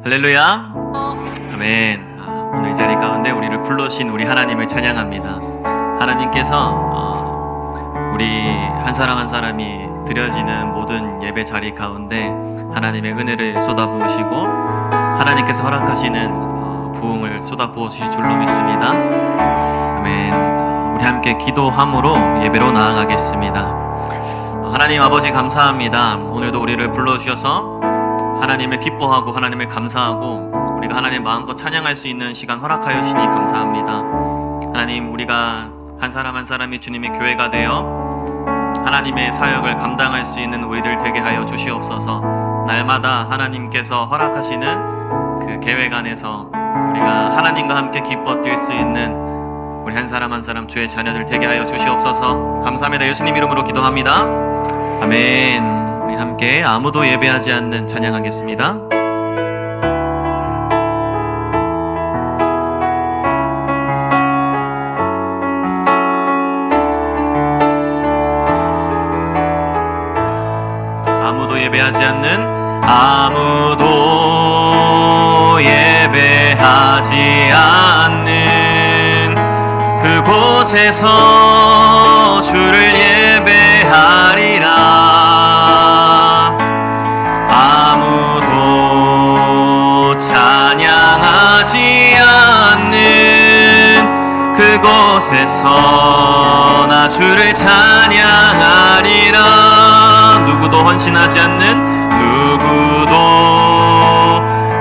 할렐루야. 아멘. 오늘 이 자리 가운데 우리를 불러주신 우리 하나님을 찬양합니다. 하나님께서 우리 한 사람 한 사람이 드려지는 모든 예배 자리 가운데 하나님의 은혜를 쏟아부으시고 하나님께서 허락하시는 부흥을 쏟아부으실 줄로 믿습니다. 아멘. 우리 함께 기도함으로 예배로 나아가겠습니다. 하나님 아버지 감사합니다. 오늘도 우리를 불러주셔서 하나님을 기뻐하고 하나님을 감사하고 우리가 하나님 마음껏 찬양할 수 있는 시간 허락하여 주시니 감사합니다. 하나님, 우리가 한 사람 한 사람이 주님의 교회가 되어 하나님의 사역을 감당할 수 있는 우리들 되게 하여 주시옵소서. 날마다 하나님께서 허락하시는 그 계획 안에서 우리가 하나님과 함께 기뻐 뛸 수 있는 우리 한 사람 한 사람 주의 자녀들 되게 하여 주시옵소서. 감사합니다. 예수님 이름으로 기도합니다. 아멘. 우리 함께 아무도 예배하지 않는 찬양하겠습니다. 아무도 예배하지 않는, 아무도 예배하지 않는 그곳에서 주를 예배하리라. 아무도 찬양하지 않는 그곳에서 나 주를 찬양하리라. 누구도 헌신하지 않는, 누구도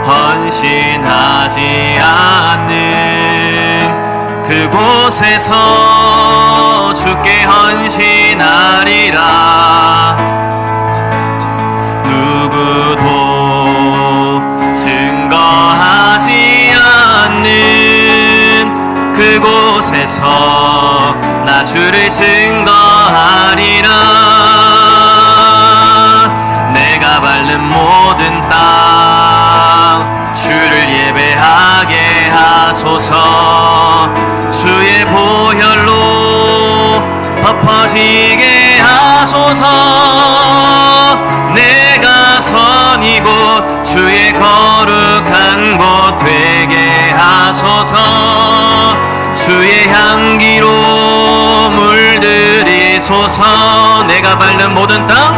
헌신하지 않는 그곳에서 주께 헌신하리라. 누구도 증거하지 않는 그곳에서 나 주를 증거하리라. 내가 밟는 모든 땅 주를 예배하게 하소서. 주의 보혈로 덮어지게 하소서. 내가 선 이곳 주의 거룩한 곳 되게 하소서. 주의 향기로 물들이소서. 내가 밟는 모든 땅,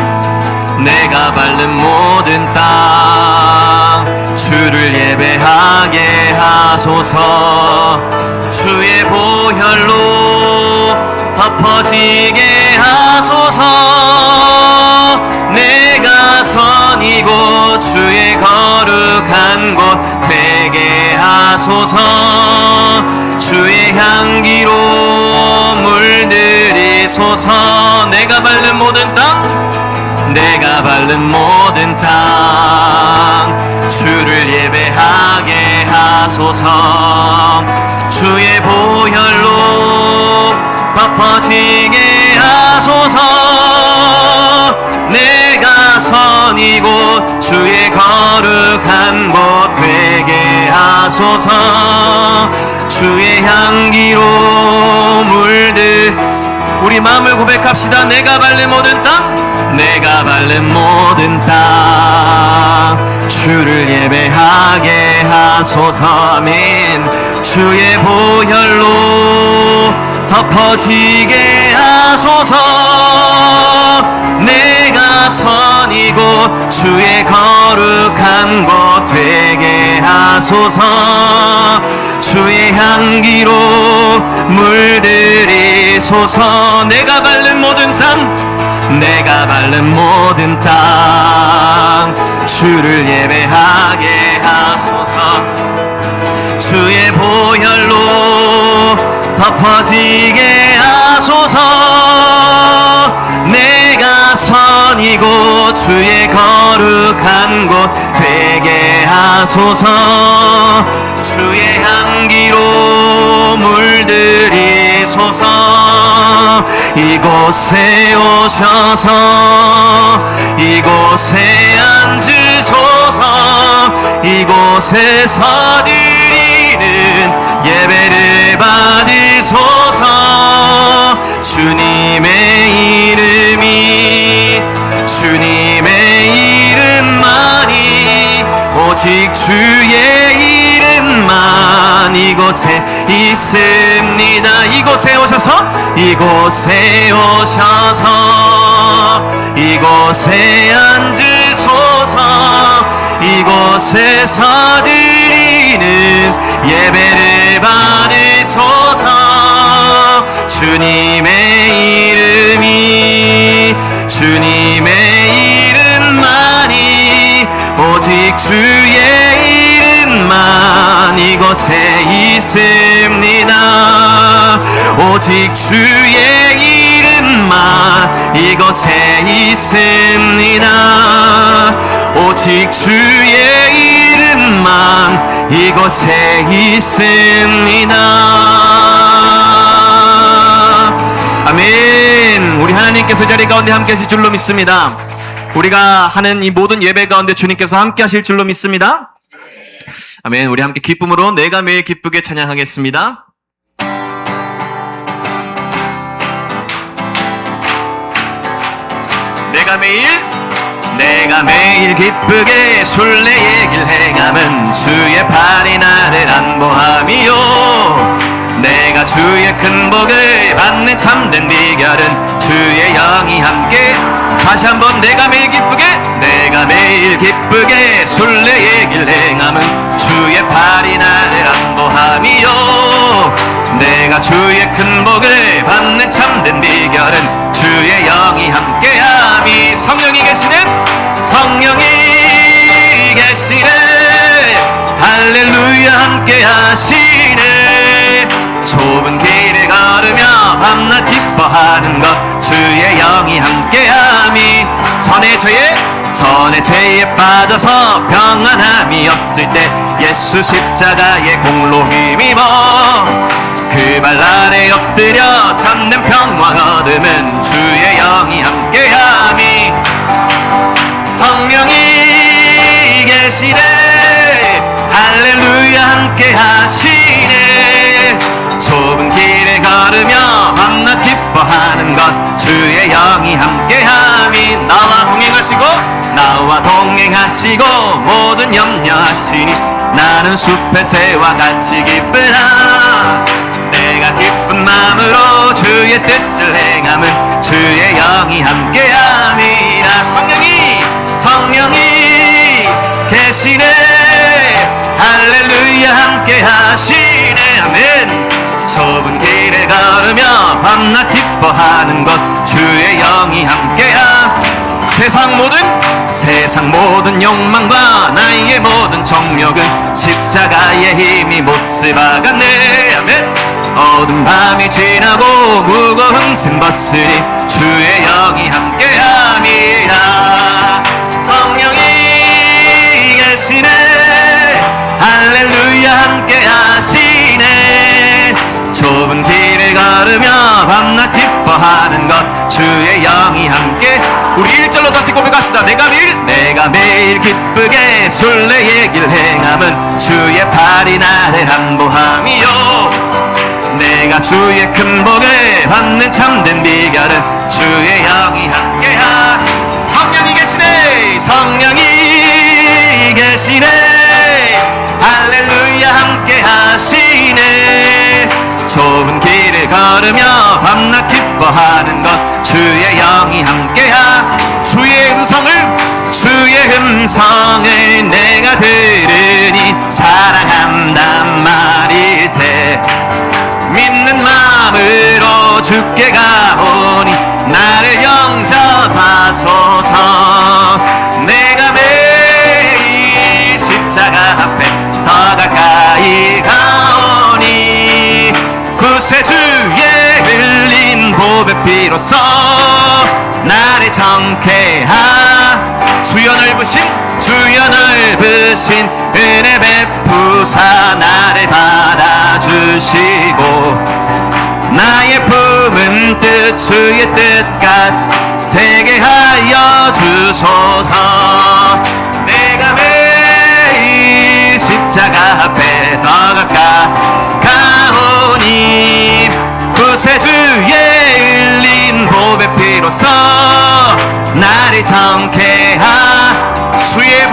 내가 밟는 모든 땅 주를 예배하게 하소서. 주의 보혈로 덮어지게 하소서. 내가 선 이곳 주의 거룩한 곳 되게 하소서. 주의 향기로 물들이소서. 내가 밟는 모든 땅, 내가 밟는 모든 땅 주를 예배하게 하소서. 주의 보혈로 덮어지게 하소서. 내가 선 이곳 주의 거룩한 곳 되게 하소서. 주의 향기로 우리 마음을 고백합시다. 내가 밟는 모든 땅, 내가 밟는 모든 땅 주를 예배하게 하소서. 아멘. 주의 보혈로 덮어지게 하소서. 내가 선 이곳 주의 거룩한 곳 되게 하소서. 주의 향기로 물들이소서. 내가 밟는 모든 땅, 내가 밟는 모든 땅 주를 예배하게 하소서. 주의 보혈로 덮어지게 하소서. 내가 선 이곳 주의 거룩한 곳 되게 하소서. 주의 향기로 물들이소서. 이곳에 오셔서 이곳에 앉으소서. 이곳에서 드리는 예배를 받으소서. 주님의 이름이 주님의 이름만이 오직 주의 이름만 이곳에 있습니다. 이곳에 오셔서 이곳에 앉으소서. 이곳에서 드리는 예배를 받으소서. 주님의 이름만이 오직 주의 이름만 이곳에 있습니다. 오직 주의 이름만 이곳에 있습니다. 오직 주의 이름만 이곳에 있습니다. 아멘. 우리 하나님께서 이 자리 가운데 함께 하실 줄로 믿습니다. 우리가 하는 이 모든 예배 가운데 주님께서 함께 하실 줄로 믿습니다. 아멘. 우리 함께 기쁨으로 내가 매일 기쁘게 찬양하겠습니다. 내가 매일 기쁘게 술래 얘기를 행함은 주의 팔이 나를 안보함이요. 내가 주의 큰 복을 받는 참된 비결은 주의 영이 함께. 다시 한번 내가 매일 기쁘게 술래 얘기를 행함은 주의 팔이 나를 안보함이요. 내가 주의 큰 복을 받는 참된 비결은 주의 영이 함께함이. 성령이 계시네 할렐루야 함께 하시네. 좁은 길을 걸으며 밤낮 기뻐하는 것 주의 영이 함께함이. 전에 죄에 빠져서 평안함이 없을 때 예수 십자가의 공로 힘입어 그 발 아래 엎드려 참된 평화 얻으면 주의 영이 함께함이. 성령이 계시네 할렐루야 함께 하시네. 좁은 길을 걸으며 밤낮 기뻐하는 것 주의 영이 함께함이. 나와 동행하시고 모든 염려하시니 나는 숲의 새와 같이 기쁘다. 내가 기쁜 마음으로 주의 뜻을 행함은 주의 영이 함께함이라. 성령이 계시네 할렐루야 함께 하시네. 아멘. 좁은 길을 걸으며 밤낮 기뻐하는 것 주의 영이 함께함. 세상 모든 욕망과 나의 모든 정욕은 십자가의 힘이 못을 박았네. 아멘. 어두운 밤이 지나고 무거운 짐 벗으니 주의 영이 함께함이라. 성령이 계시네 할렐루야 함께 하시네. 좁은 길을 걸으며 밤낮 기뻐하는 것 주의 영이 함께. 우리 1절로 다시 고백합시다. 내가 매일 기쁘게 술래 얘기를 행함은 주의 팔이 나를 안보함이요. 내가 주의 큰 복을 받는 참된 비결은 주의 영이 함께하. 성령이 계시네 할렐루야 함께 하시네. 좁은 길을 걸으며 밤낮 기뻐하는 것 주의 영이 함께하. 주의 음성을 내가 들으니 사랑한단 말이세. 믿는 마음으로 주께 가오니 나를 영접하소서. 내가 매일 십자가 앞에 더 가까이 가오니 구세주의 흘린 보배 피로써 나를 정케하. 주여 넓으신 은혜 베푸사 나를 받아주시고 나의 품은 뜻 주의 뜻같이 되게 하여 주소서. 내가 매일 십자가 앞에 더 가까우니 구세주의 흘린 보배 피로써 나를 정케하. 주의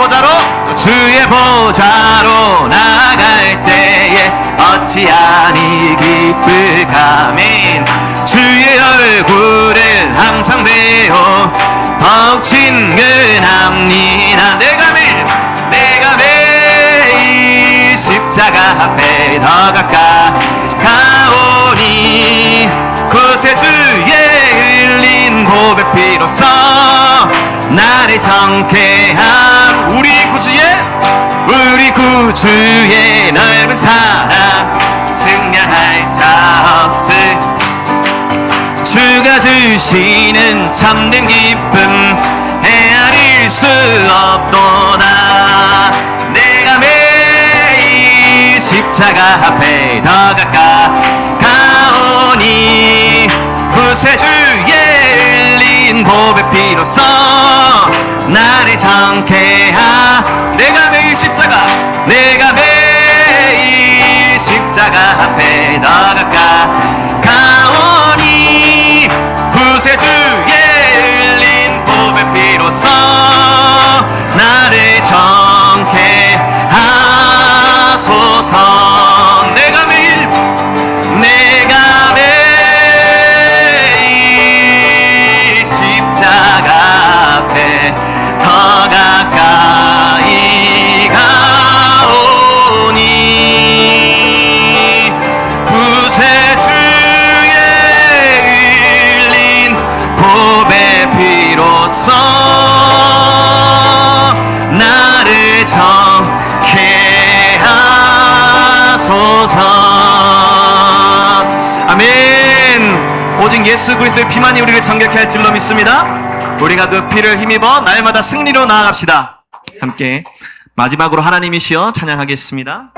주의 보좌로 나갈 때에 어찌하니 기쁠까. 아멘. 주의 얼굴을 항상 배워 더욱 친근합니다. 내가 매일 십자가 앞에 더 가까우니 그새 주의 흘린 보배 피로써 나를 정케함. 우리 구주의 넓은 사랑 증량할 자 없을 주가 주시는 참된 기쁨 헤아릴 수 없도다. 내가 매일 십자가 앞에 더 가까우니 구세주의 흘린 보배 피로써 나를 정케하. 내가 매일 십자가 앞에 더 가까우니 구세주의 흘린 보배 피로써 나를 정케 하소서. 내가 매일 십자가 앞에 더 가까이 가오니 구세주의 흘린 보배 피로써 나를 정케 하소서. 아멘. 오직 예수 그리스도의 피만이 우리를 정결케 할 줄로 믿습니다. 우리가 그 피를 힘입어 날마다 승리로 나아갑시다. 함께 마지막으로 하나님이시여 찬양하겠습니다.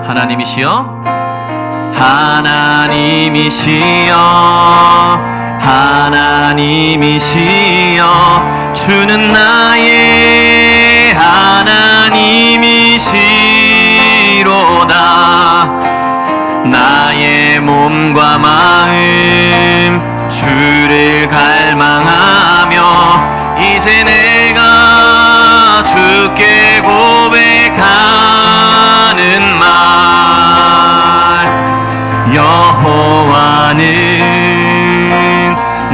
하나님이시여, 하나님이시여, 하나님이시여, 주는 나의 하나님이시로다. 나의 몸과 마음 주를 갈망하며 이제 내가 주께 고백하는 말, 여호와는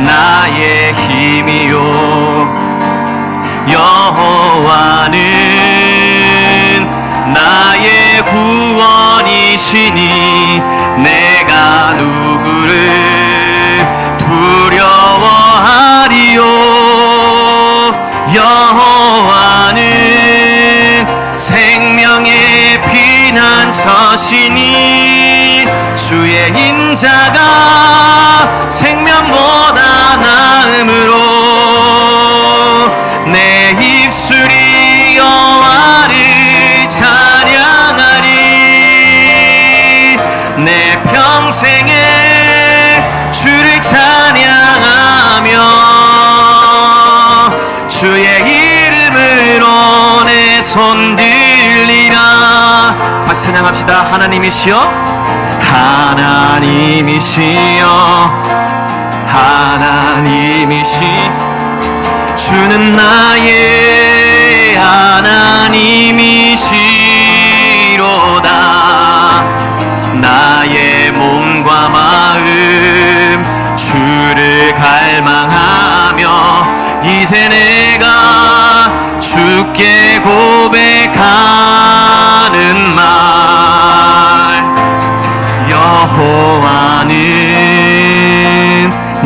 나의 힘이요, 여호와는 나의 구원이시니 내가 누구를 두려워하리요. 여호와는 생명의 피난처시니 주의 인자가 생명보다 나음으로 내 입술이 여호와를 찬양하리. 내 평생에 주를 찬양하며 주의 이름으로 내 손 들리라. 다시 찬양합시다. 하나님이시여, 하나님이시여, 하나님이시, 주는 나의 하나님이시로다. 나의 몸과 마음 주를 갈망하며 이제 내가 주께 고백하는 말, 여호와는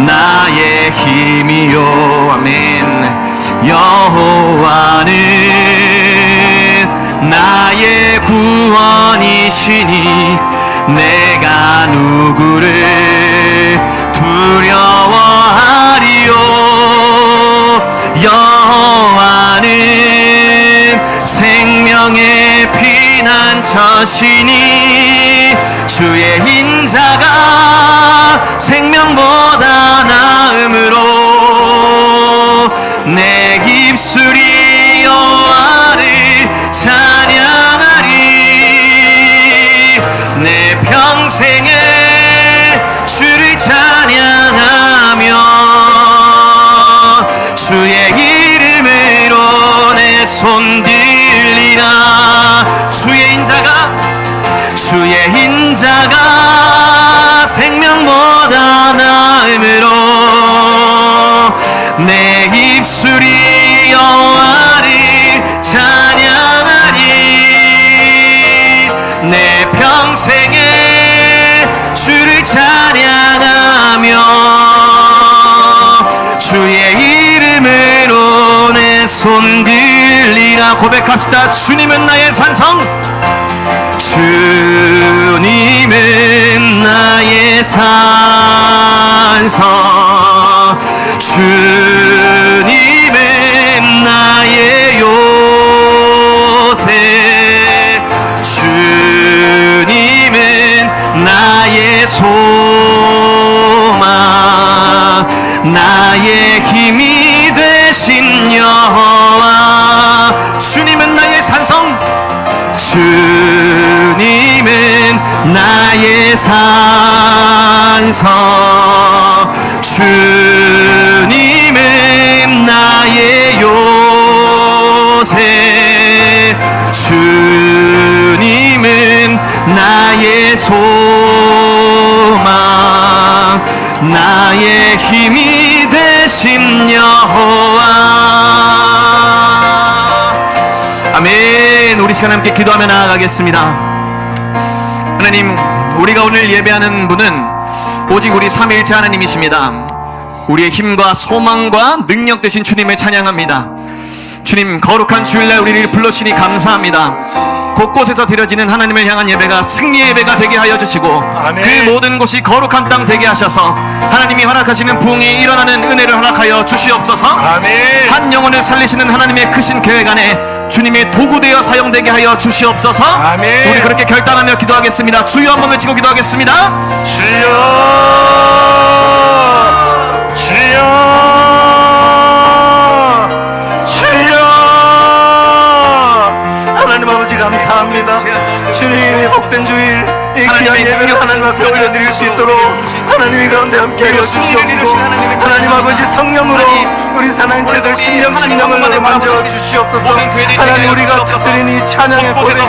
나의 힘이요. 아멘. 여호와는 나의 구원이시니 내가 누구를 두려워하리요. 여호와는 생명의 피난처시니 주의 인자가 생명보다 나음으로 내 입술이 여호와를 찬양하리. 내 평생에 주를 찬양하며 주의 이름으로 내 손 들리라. 주의 인자가 생명보다 나음으로 내 입술이 여호와를 찬양하리. 내 평생에 주를 찬양하며 주의 이름으로 내 손 들리라. 고백합시다. 주님은 나의 산성, 주님은 나의 산성, 주님은 나의 요새, 주님은 나의 소망, 나의 힘이 되신 여호와. 주님은 나의 산성, 주님은 나의 산성, 주님은 나의 요새, 주님은 나의 소망, 나의 힘이 되신 여호와. 아멘. 우리 시간 함께 기도하며 나아가겠습니다. 하나님, 우리가 오늘 예배하는 분은 오직 우리 삼위일체 하나님이십니다. 우리의 힘과 소망과 능력 되신 주님을 찬양합니다. 주님, 거룩한 주일날 우리를 불러주시니 감사합니다. 곳곳에서 드려지는 하나님을 향한 예배가 승리의 예배가 되게 하여 주시고, 아멘. 그 모든 곳이 거룩한 땅 되게 하셔서 하나님이 허락하시는 부흥이 일어나는 은혜를 허락하여 주시옵소서. 아멘. 한 영혼을 살리시는 하나님의 크신 계획 안에 주님의 도구되어 사용되게 하여 주시옵소서. 아멘. 우리 그렇게 결단하며 기도하겠습니다. 주여 한번 외치고 기도하겠습니다. 주여, 주여, 주여. 하나님 아버지 감사합니다. 주님의 복된 주일 이 귀한 예배를 하나님 앞에 올려드릴 수 있도록 하나님이 가운데 함께하여 주시옵시고, 하나님 아버지 성령으로 우리 사랑체들 심령을 만져 주시옵소서. 하나님, 우리가 드린 이 찬양의 고백이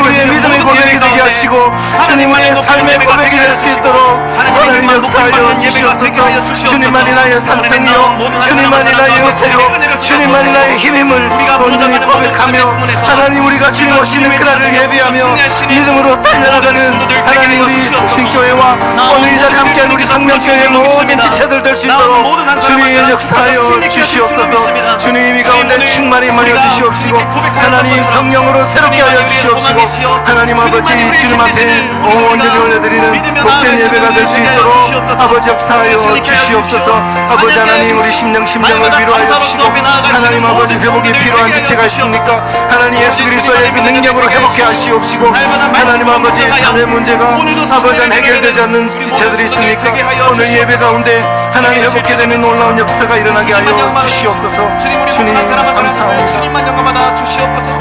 우리의 믿음의 고백이 되게 하시고 주님만의 삶의 고백이 될 수 있도록 하나님 역사하여 주시옵소서. 주님만이 나의 산성이요, 주님만이 나의 요새요, 주님만이 나의 힘임을 온전히 고백하며 하나님, 우리가 주님 오시는 그날을 예비하며 믿음으로 달려나가는 하나님 우리 성신교회와 오늘 이 자리에 함께한 우리 성명교회 모든 지체들 될 수 있도록 주님 역사하여 주시옵소서. 주님 이 가운데 충만히 임하여 주시옵시고 하나님 성령으로 새롭게 하여 주시옵시고 하나님 아버지 주님 앞에 온전히 올려드리는 복된 예배가 될 수 있도록 아버지 역사하여 주시옵소서. 아버지 하나님, 우리 심령을 위로하여 주시고 하나님 아버지 회복이 필요한 지체가 있습니까? 하나님 예수 그리스도의 그 능력으로 회복해 하시옵시고 하나님 아버지 삶의 문제가 아버지 해결되지 않는 지체들이 있습니까? 오늘 예배 가운데 하나님 회복해 되는 놀라운 역사가 일어나게 하여 주시옵소서. 주님 감사합니다. 주님만 영광받아 주시옵소서.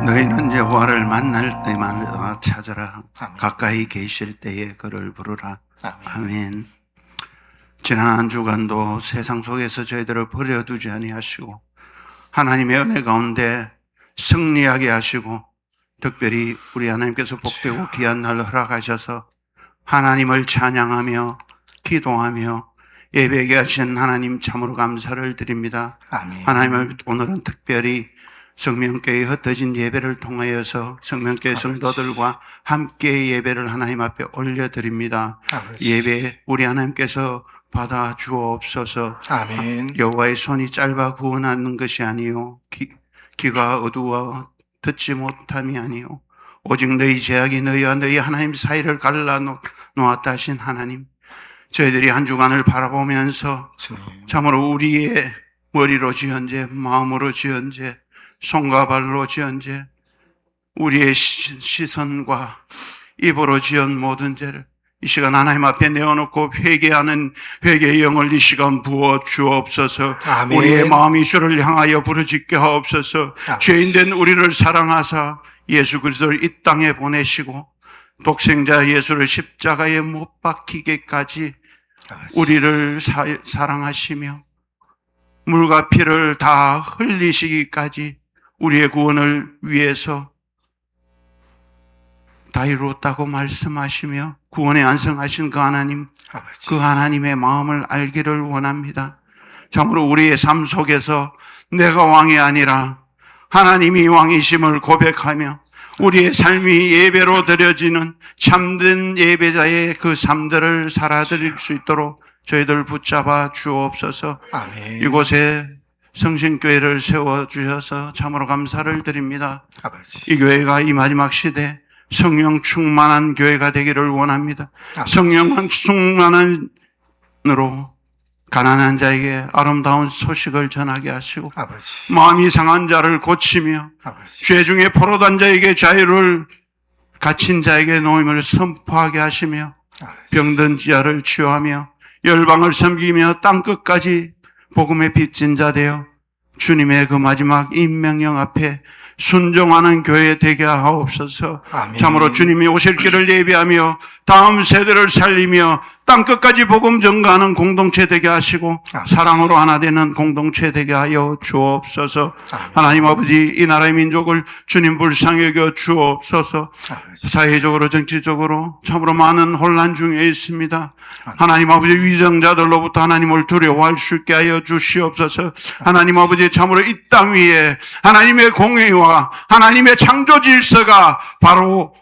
너희는 여호와를 만날 때마다 찾아라. 가까이 계실 때에 그를 부르라. 아멘. 지난 한 주간도 세상 속에서 저희들을 버려두지 아니하시고 하나님의 은혜 가운데 승리하게 하시고 특별히 우리 하나님께서 복되고 귀한 날을 허락하셔서 하나님을 찬양하며 기도하며 예배하게 하신 하나님 참으로 감사를 드립니다. 아멘. 하나님을 오늘은 특별히 성명교회에 흩어진 예배를 통하여서 성명교회 성도들과 함께 예배를 하나님 앞에 올려드립니다. 아버지. 예배 우리 하나님께서 받아 주옵소서. 아멘. 여호와의 손이 짧아 구원하는 것이 아니요 귀가 어두워 듣지 못함이 아니요 오직 너희 제약이 너희와 너희 하나님 사이를 갈라 놓았다 하신 하나님, 저희들이 한 주간을 바라보면서 참으로 우리의 머리로 지은 죄, 마음으로 지은 죄, 손과 발로 지은 죄, 우리의 시선과 입으로 지은 모든 죄를 이 시간 하나님 앞에 내어놓고 회개하는 회개의 영을 이 시간 부어 주옵소서. 아멘. 우리의 마음이 주를 향하여 부르짖게 하옵소서. 아멘. 죄인된 우리를 사랑하사 예수 그리스도를 이 땅에 보내시고 독생자 예수를 십자가에 못 박히기까지 우리를 사랑하시며 물과 피를 다 흘리시기까지 우리의 구원을 위해서 다 이루었다고 말씀하시며 구원에 안성하신 그 하나님, 아버지. 그 하나님의 마음을 알기를 원합니다. 참으로 우리의 삶 속에서 내가 왕이 아니라 하나님이 왕이심을 고백하며 우리의 삶이 예배로 드려지는 참된 예배자의 그 삶들을 살아드릴 수 있도록 저희들 붙잡아 주옵소서. 아멘. 이곳에 성신교회를 세워주셔서 참으로 감사를 드립니다. 아버지. 이 교회가 이 마지막 시대 성령 충만한 교회가 되기를 원합니다. 성령 충만한으로 가난한 자에게 아름다운 소식을 전하게 하시고 아버지. 마음이 상한 자를 고치며 아버지. 죄 중에 포로된 자에게 자유를 갇힌 자에게 노임을 선포하게 하시며 병든 자를 치유하며 열방을 섬기며 땅끝까지 복음의 빚진 자 되어 주님의 그 마지막 임명령 앞에 순종하는 교회 되게 하옵소서. 아멘. 참으로 주님이 오실 길을 예비하며 다음 세대를 살리며 땅끝까지 복음 전가하는 공동체 되게 하시고 아멘. 사랑으로 하나 되는 공동체 되게 하여 주옵소서. 아멘. 하나님 아버지, 이 나라의 민족을 주님 불쌍히 여겨 주옵소서. 아버지. 사회적으로 정치적으로 참으로 많은 혼란 중에 있습니다. 하나님 아버지, 위정자들로부터 하나님을 두려워할 수 있게 하여 주시옵소서. 하나님 아버지, 참으로 이 땅 위에 하나님의 공의와 하나님의 창조 질서가 바로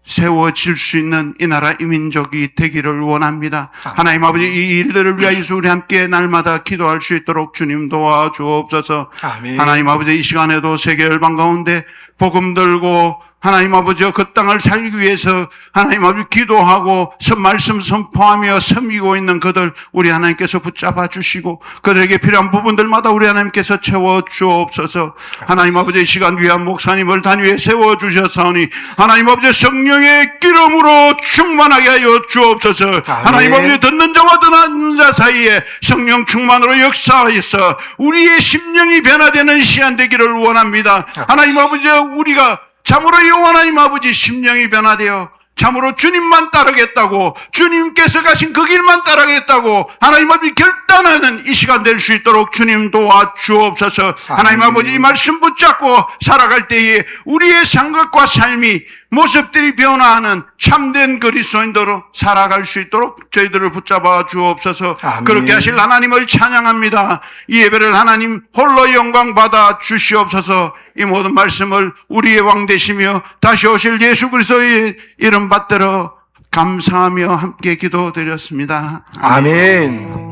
세워질 수 있는 이 나라 이 민족이 되기를 원합니다. 하나님 아버지, 이 일들을 위하여서 우리 함께 날마다 기도할 수 있도록 주님 도와주옵소서. 아멘. 하나님 아버지, 이 시간에도 세계 열방 가운데 복음 들고 하나님 아버지 그 땅을 살기 위해서 하나님 아버지 기도하고 말씀 선포하며 섬기고 있는 그들 우리 하나님께서 붙잡아 주시고 그들에게 필요한 부분들마다 우리 하나님께서 채워 주옵소서. 하나님 아버지, 이 시간 귀한 목사님을 단위에 세워 주셨사오니 하나님 아버지 성령의 기름으로 충만하게 하여 주옵소서. 하나님 아버지, 듣는 자와 듣는 자 사이에 성령 충만으로 역사하여서 우리의 심령이 변화되는 시간 되기를 원합니다. 하나님 아버지, 우리가 참으로 이 하나님 아버지 심령이 변화되어 참으로 주님만 따르겠다고, 주님께서 가신 그 길만 따르겠다고 하나님 아버지 결단하는 이 시간 될 수 있도록 주님 도와주옵소서. 하나님 아버지, 이 말씀 붙잡고 살아갈 때에 우리의 생각과 삶이 모습들이 변화하는 참된 그리스도인으로 살아갈 수 있도록 저희들을 붙잡아 주옵소서. 아멘. 그렇게 하실 하나님을 찬양합니다. 이 예배를 하나님 홀로 영광 받아 주시옵소서. 이 모든 말씀을 우리의 왕 되시며 다시 오실 예수 그리스도의 이름 받들어 감사하며 함께 기도드렸습니다. 아멘.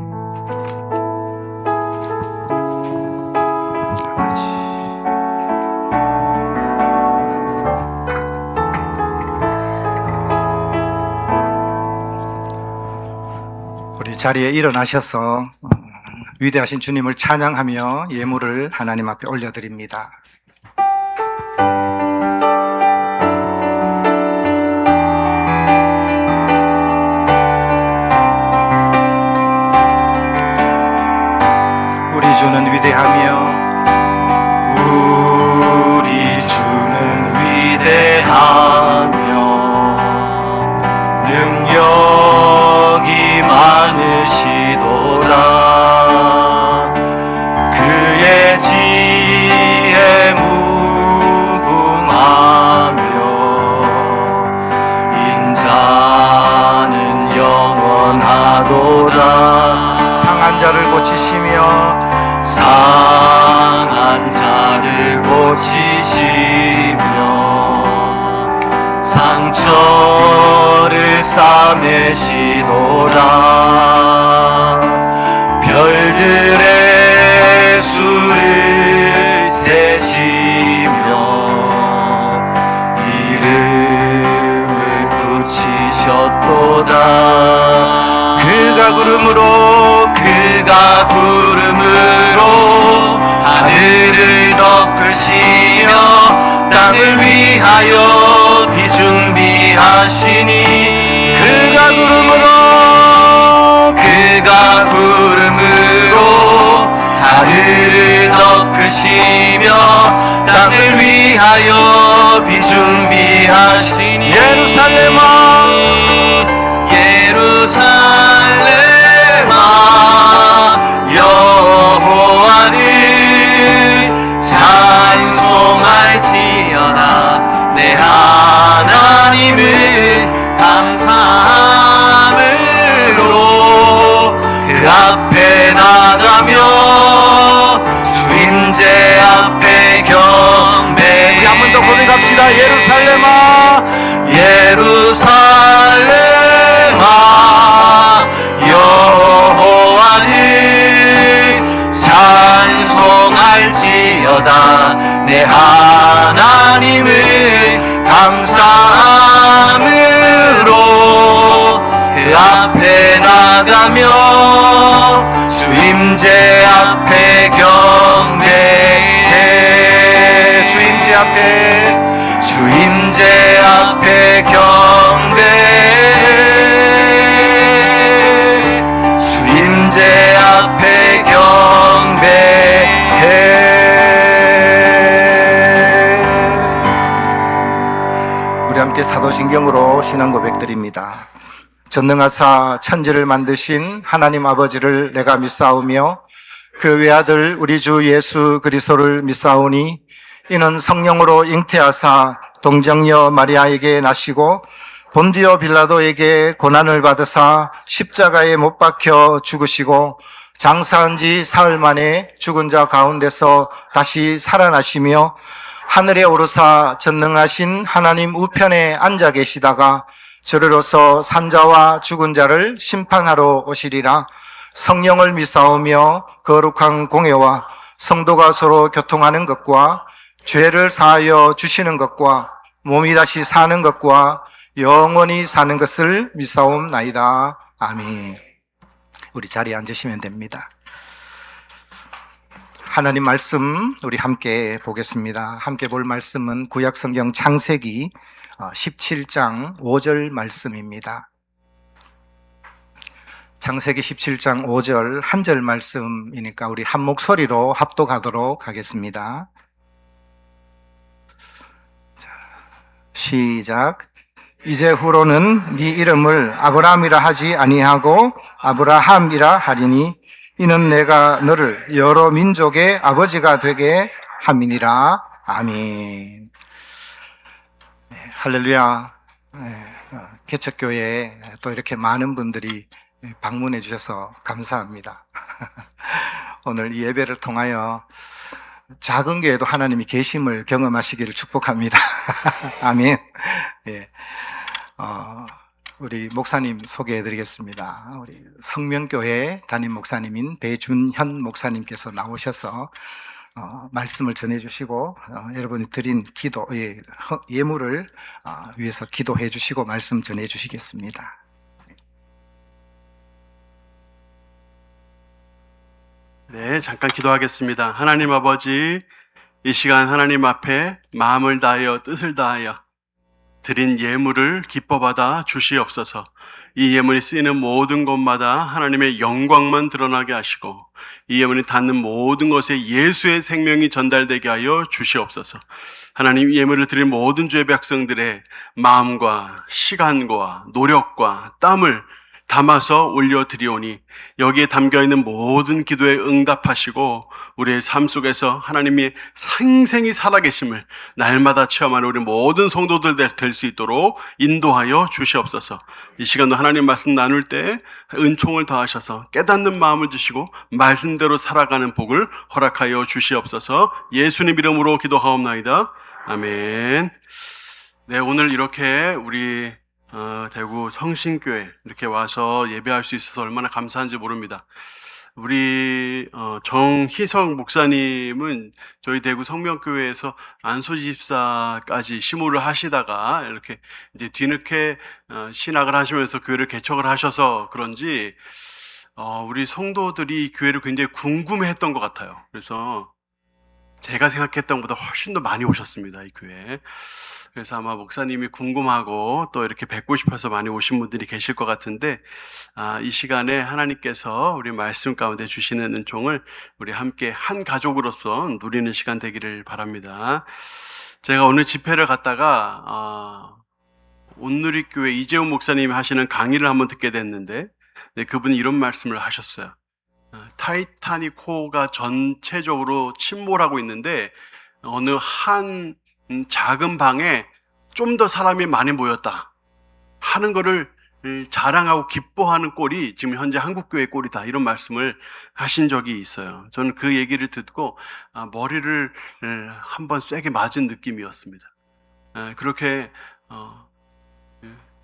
우리 자리에 일어나셔서 위대하신 주님을 찬양하며 예물을 하나님 앞에 올려드립니다. 우리 주는 위대하며 우리 주는 위대하며 능력이 많으시도다. 그의 지혜 무궁하며 인자는 영원하도다. 상한 자를 고치시며 상한 자를 고치시며 상처를 싸매시도다. 별들의 수를 세시며 이름을 붙이셨도다. 그가 구름으로 하늘을 덮으시며 땅을 위하여 비준비하시니 그가 크시며 땅을 위하여 비준비하시니 예루살렘아 예루살렘아 여호와를 찬송할지어다 내 하나님을 감사함으로 그 앞에 나가며 주임제 앞에 경배 한 번 더 고백합시다. 예루살렘아 예루살렘아 여호와를 찬송할지어다 내 하나님을 감사함으로 그 앞에 나가며 주임제 앞에 경배해 주임제 앞에 경배해 주임제 앞에 경배해. 우리 함께 사도신경으로 신앙 고백드립니다. 전능하사 천지를 만드신 하나님 아버지를 내가 믿사오며 그 외아들 우리 주 예수 그리스도를 믿사오니 이는 성령으로 잉태하사 동정녀 마리아에게 나시고 본디오 빌라도에게 고난을 받으사 십자가에 못 박혀 죽으시고 장사한 지 사흘 만에 죽은 자 가운데서 다시 살아나시며 하늘에 오르사 전능하신 하나님 우편에 앉아 계시다가 저리로서 산자와 죽은 자를 심판하러 오시리라. 성령을 믿사오며 거룩한 공예와 성도가 서로 교통하는 것과 죄를 사하여 주시는 것과 몸이 다시 사는 것과 영원히 사는 것을 믿사옵나이다. 아멘. 우리 자리에 앉으시면 됩니다. 하나님 말씀 우리 함께 보겠습니다. 함께 볼 말씀은 구약성경 창세기 17장 5절 말씀입니다. 창세기 17장 5절 한 절 말씀이니까 우리 한 목소리로 합독하도록 하겠습니다. 자, 시작. 이제후로는 네 이름을 아브라함이라 하지 아니하고 아브라함이라 하리니 이는 내가 너를 여러 민족의 아버지가 되게 함이니라. 아멘. 네, 할렐루야. 네, 개척교회에 또 이렇게 많은 분들이 방문해 주셔서 감사합니다. 오늘 이 예배를 통하여 작은 교회도 하나님이 계심을 경험하시기를 축복합니다. 아멘. 예. 우리 목사님 소개해 드리겠습니다. 우리 성명교회 담임 목사님인 배준현 목사님께서 나오셔서 말씀을 전해 주시고 여러분이 드린 기도 예물을 위해서 기도해 주시고 말씀 전해 주시겠습니다. 네, 잠깐 기도하겠습니다. 하나님 아버지, 이 시간 하나님 앞에 마음을 다하여 뜻을 다하여 드린 예물을 기뻐받아 주시옵소서. 이 예물이 쓰이는 모든 곳마다 하나님의 영광만 드러나게 하시고 이 예물이 닿는 모든 것에 예수의 생명이 전달되게 하여 주시옵소서. 하나님, 이 예물을 드린 모든 주의 백성들의 마음과 시간과 노력과 땀을 담아서 올려드리오니 여기에 담겨있는 모든 기도에 응답하시고 우리의 삶 속에서 하나님이 생생히 살아계심을 날마다 체험하는 우리 모든 성도들 될 수 있도록 인도하여 주시옵소서. 이 시간도 하나님 말씀 나눌 때 은총을 더하셔서 깨닫는 마음을 주시고 말씀대로 살아가는 복을 허락하여 주시옵소서. 예수님 이름으로 기도하옵나이다. 아멘. 네, 오늘 이렇게 우리 대구 성신교회 이렇게 와서 예배할 수 있어서 얼마나 감사한지 모릅니다. 우리 정희석 목사님은 저희 대구 성명교회에서 안소집사까지 시무를 하시다가 이렇게 이제 뒤늦게 신학을 하시면서 교회를 개척을 하셔서 그런지 우리 성도들이 이 교회를 굉장히 궁금해했던 것 같아요. 그래서 제가 생각했던 것보다 훨씬 더 많이 오셨습니다, 이 교회에. 그래서 아마 목사님이 궁금하고 또 이렇게 뵙고 싶어서 많이 오신 분들이 계실 것 같은데, 이 시간에 하나님께서 우리 말씀 가운데 주시는 은총을 우리 함께 한 가족으로서 누리는 시간 되기를 바랍니다. 제가 오늘 집회를 갔다가 온누리교회 이재훈 목사님이 하시는 강의를 한번 듣게 됐는데, 네, 그분이 이런 말씀을 하셨어요. 타이타닉 호가 전체적으로 침몰하고 있는데 어느 한 작은 방에 좀 더 사람이 많이 모였다 하는 거를 자랑하고 기뻐하는 꼴이 지금 현재 한국교회 꼴이다, 이런 말씀을 하신 적이 있어요. 저는 그 얘기를 듣고 머리를 한번 세게 맞은 느낌이었습니다. 그렇게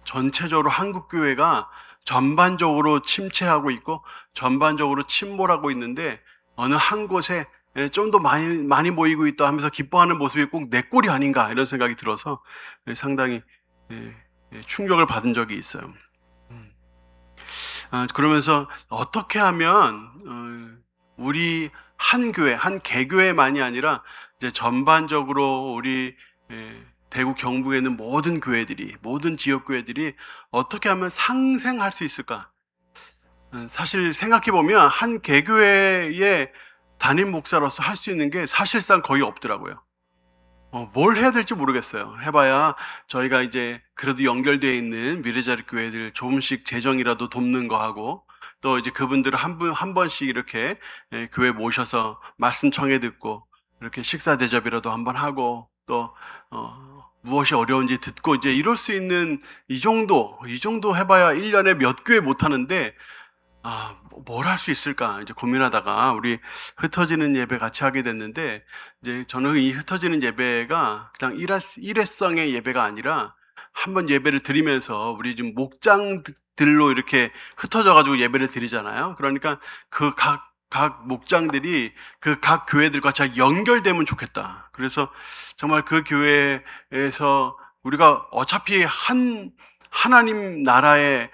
전체적으로 한국교회가 전반적으로 침체하고 있고 전반적으로 침몰하고 있는데 어느 한 곳에 좀 더 많이 모이고 있다 하면서 기뻐하는 모습이 꼭 내 꼴이 아닌가, 이런 생각이 들어서 상당히 충격을 받은 적이 있어요. 그러면서 어떻게 하면 우리 한 교회, 한 개교회만이 아니라 이제 전반적으로 우리 대구 경북에 있는 모든 교회들이, 모든 지역 교회들이 어떻게 하면 상생할 수 있을까? 사실 생각해 보면 한 개교회의 담임 목사로서 할 수 있는 게 사실상 거의 없더라고요. 뭘 해야 될지 모르겠어요. 해봐야 저희가 이제 그래도 연결되어 있는 미래자리 교회들 조금씩 재정이라도 돕는 거 하고, 또 이제 그분들을 한 번씩 이렇게 교회 모셔서 말씀 청해 듣고, 이렇게 식사 대접이라도 한번 하고, 또 무엇이 어려운지 듣고, 이제 이럴 수 있는 이 정도 해봐야 1년에 몇 교회 못 하는데, 뭘 할 수 있을까 이제 고민하다가 우리 흩어지는 예배 같이 하게 됐는데, 이제 저는 이 흩어지는 예배가 그냥 일회성의 예배가 아니라 한번 예배를 드리면서 우리 지금 목장들로 이렇게 흩어져 가지고 예배를 드리잖아요. 그러니까 그 각 목장들이 그 각 교회들과 잘 연결되면 좋겠다. 그래서 정말 그 교회에서 우리가 어차피 하나님 나라의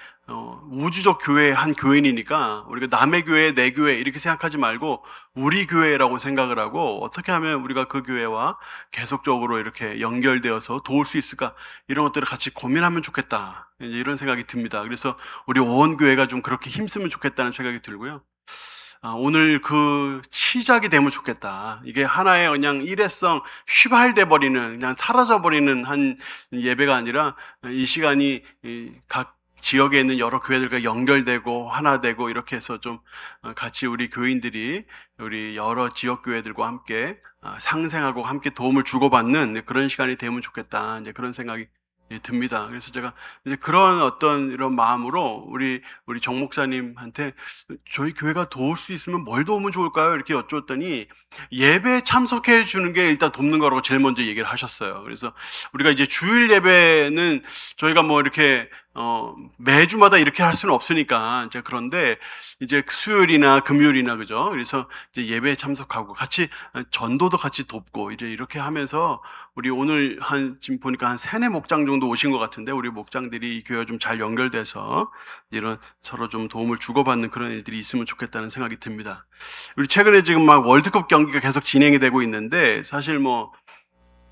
우주적 교회의 한 교인이니까 우리가 남의 교회, 내 교회 이렇게 생각하지 말고 우리 교회라고 생각을 하고, 어떻게 하면 우리가 그 교회와 계속적으로 이렇게 연결되어서 도울 수 있을까, 이런 것들을 같이 고민하면 좋겠다, 이런 생각이 듭니다. 그래서 우리 오원교회가 좀 그렇게 힘쓰면 좋겠다는 생각이 들고요. 오늘 그 시작이 되면 좋겠다. 이게 하나의 그냥 일회성 휘발돼 버리는, 그냥 사라져 버리는 한 예배가 아니라 이 시간이 각 지역에 있는 여러 교회들과 연결되고 하나 되고, 이렇게 해서 좀 같이 우리 교인들이 우리 여러 지역 교회들과 함께 상생하고 함께 도움을 주고받는 그런 시간이 되면 좋겠다, 이제 그런 생각이 듭니다. 그래서 제가 이제 그런 어떤 이런 마음으로 우리 정 목사님한테 저희 교회가 도울 수 있으면 뭘 도우면 좋을까요? 이렇게 여쭈었더니 예배에 참석해 주는 게 일단 돕는 거라고 제일 먼저 얘기를 하셨어요. 그래서 우리가 이제 주일 예배는 저희가 뭐 이렇게 매주마다 이렇게 할 수는 없으니까, 이제 그런데 이제 수요일이나 금요일이나, 그죠? 그래서 이제 예배에 참석하고 같이 전도도 같이 돕고, 이제 이렇게 하면서 우리 오늘 지금 보니까 한 3-4 목장 정도 오신 것 같은데, 우리 목장들이 이 교회와 좀 잘 연결돼서 이런 서로 좀 도움을 주고받는 그런 일들이 있으면 좋겠다는 생각이 듭니다. 우리 최근에 지금 막 월드컵 경기가 계속 진행이 되고 있는데, 사실 뭐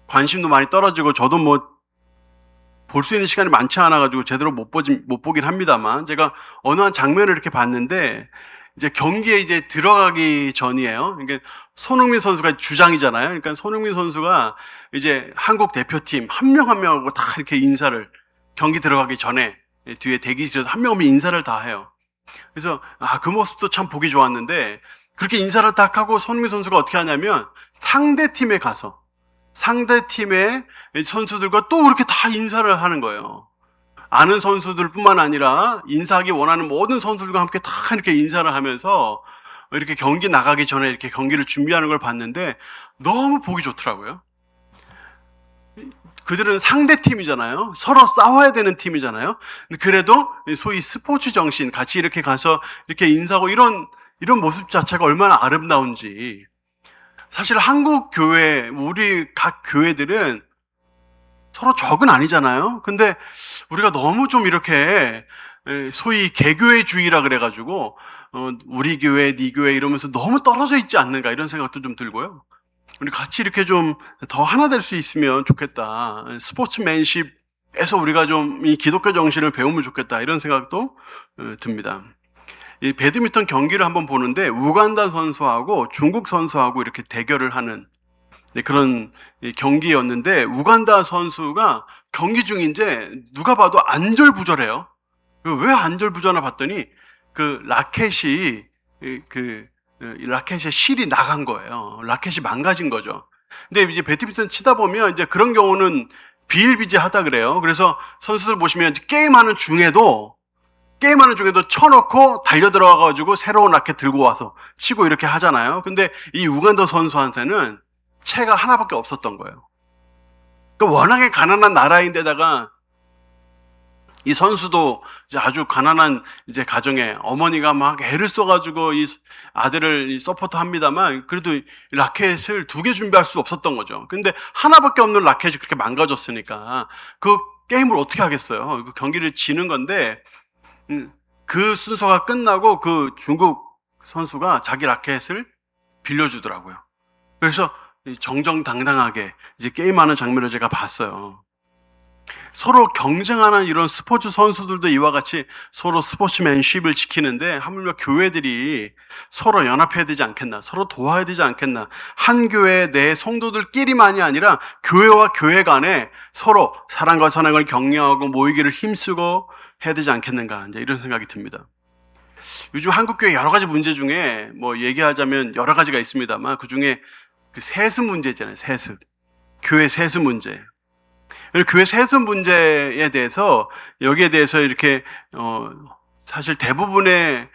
관심도 많이 떨어지고 저도 뭐 볼 수 있는 시간이 많지 않아가지고 제대로 못 보긴 합니다만, 제가 어느 한 장면을 이렇게 봤는데, 이제 경기에 이제 들어가기 전이에요. 그러니까 손흥민 선수가 주장이잖아요. 그러니까 손흥민 선수가 이제 한국 대표팀 한 명 한 명하고 다 이렇게 인사를, 경기 들어가기 전에 뒤에 대기실에서 한 명 한 명 인사를 다 해요. 그래서 그 모습도 참 보기 좋았는데, 그렇게 인사를 딱 하고 손흥민 선수가 어떻게 하냐면 상대 팀에 가서 상대 팀의 선수들과 또 그렇게 다 인사를 하는 거예요. 아는 선수들뿐만 아니라 인사하기 원하는 모든 선수들과 함께 다 이렇게 인사를 하면서 이렇게 경기 나가기 전에 이렇게 경기를 준비하는 걸 봤는데 너무 보기 좋더라고요. 그들은 상대 팀이잖아요. 서로 싸워야 되는 팀이잖아요. 근데 그래도 소위 스포츠 정신, 같이 이렇게 가서 이렇게 인사하고 이런 모습 자체가 얼마나 아름다운지. 사실 한국 교회, 우리 각 교회들은 서로 적은 아니잖아요. 근데 우리가 너무 좀 이렇게 소위 개교회주의라 그래가지고 우리 교회, 네 교회 이러면서 너무 떨어져 있지 않는가, 이런 생각도 좀 들고요. 우리 같이 이렇게 좀 더 하나 될 수 있으면 좋겠다. 스포츠맨십에서 우리가 좀 이 기독교 정신을 배우면 좋겠다. 이런 생각도 듭니다. 이 배드민턴 경기를 한번 보는데 우간다 선수하고 중국 선수하고 이렇게 대결을 하는 그런 경기였는데 우간다 선수가 경기 중인데 누가 봐도 안절부절해요. 왜 안절부절하나 봤더니 그 라켓이 라켓의 실이 나간 거예요. 라켓이 망가진 거죠. 근데 이제 배드민턴 치다 보면 이제 그런 경우는 비일비재하다 그래요. 그래서 선수들 보시면 게임하는 중에도 쳐놓고 달려 들어가가지고 새로운 라켓 들고 와서 치고 이렇게 하잖아요. 근데 이 우간다 선수한테는 채가 하나밖에 없었던 거예요. 그러니까 워낙에 가난한 나라인데다가 이 선수도 이제 아주 가난한 이제 가정에 어머니가 막 애를 써가지고 이 아들을 서포트 합니다만 그래도 라켓을 2개 준비할 수 없었던 거죠. 근데 하나밖에 없는 라켓이 그렇게 망가졌으니까 그 게임을 어떻게 하겠어요? 그 경기를 지는 건데 그 순서가 끝나고 그 중국 선수가 자기 라켓을 빌려주더라고요. 그래서 정정당당하게 이제 게임하는 장면을 제가 봤어요. 서로 경쟁하는 이런 스포츠 선수들도 이와 같이 서로 스포츠맨십을 지키는데 하물며 교회들이 서로 연합해야 되지 않겠나, 서로 도와야 되지 않겠나, 한 교회 내 성도들끼리만이 아니라 교회와 교회 간에 서로 사랑과 사랑을 격려하고 모이기를 힘쓰고 해야 되지 않겠는가, 이제 이런 생각이 듭니다. 요즘 한국교회 여러 가지 문제 중에 뭐 얘기하자면 여러 가지가 있습니다만 그 중에 그 세습 문제 있잖아요. 세습. 교회 세습 문제. 교회 세습 문제에 대해서 여기에 대해서 이렇게 사실 대부분의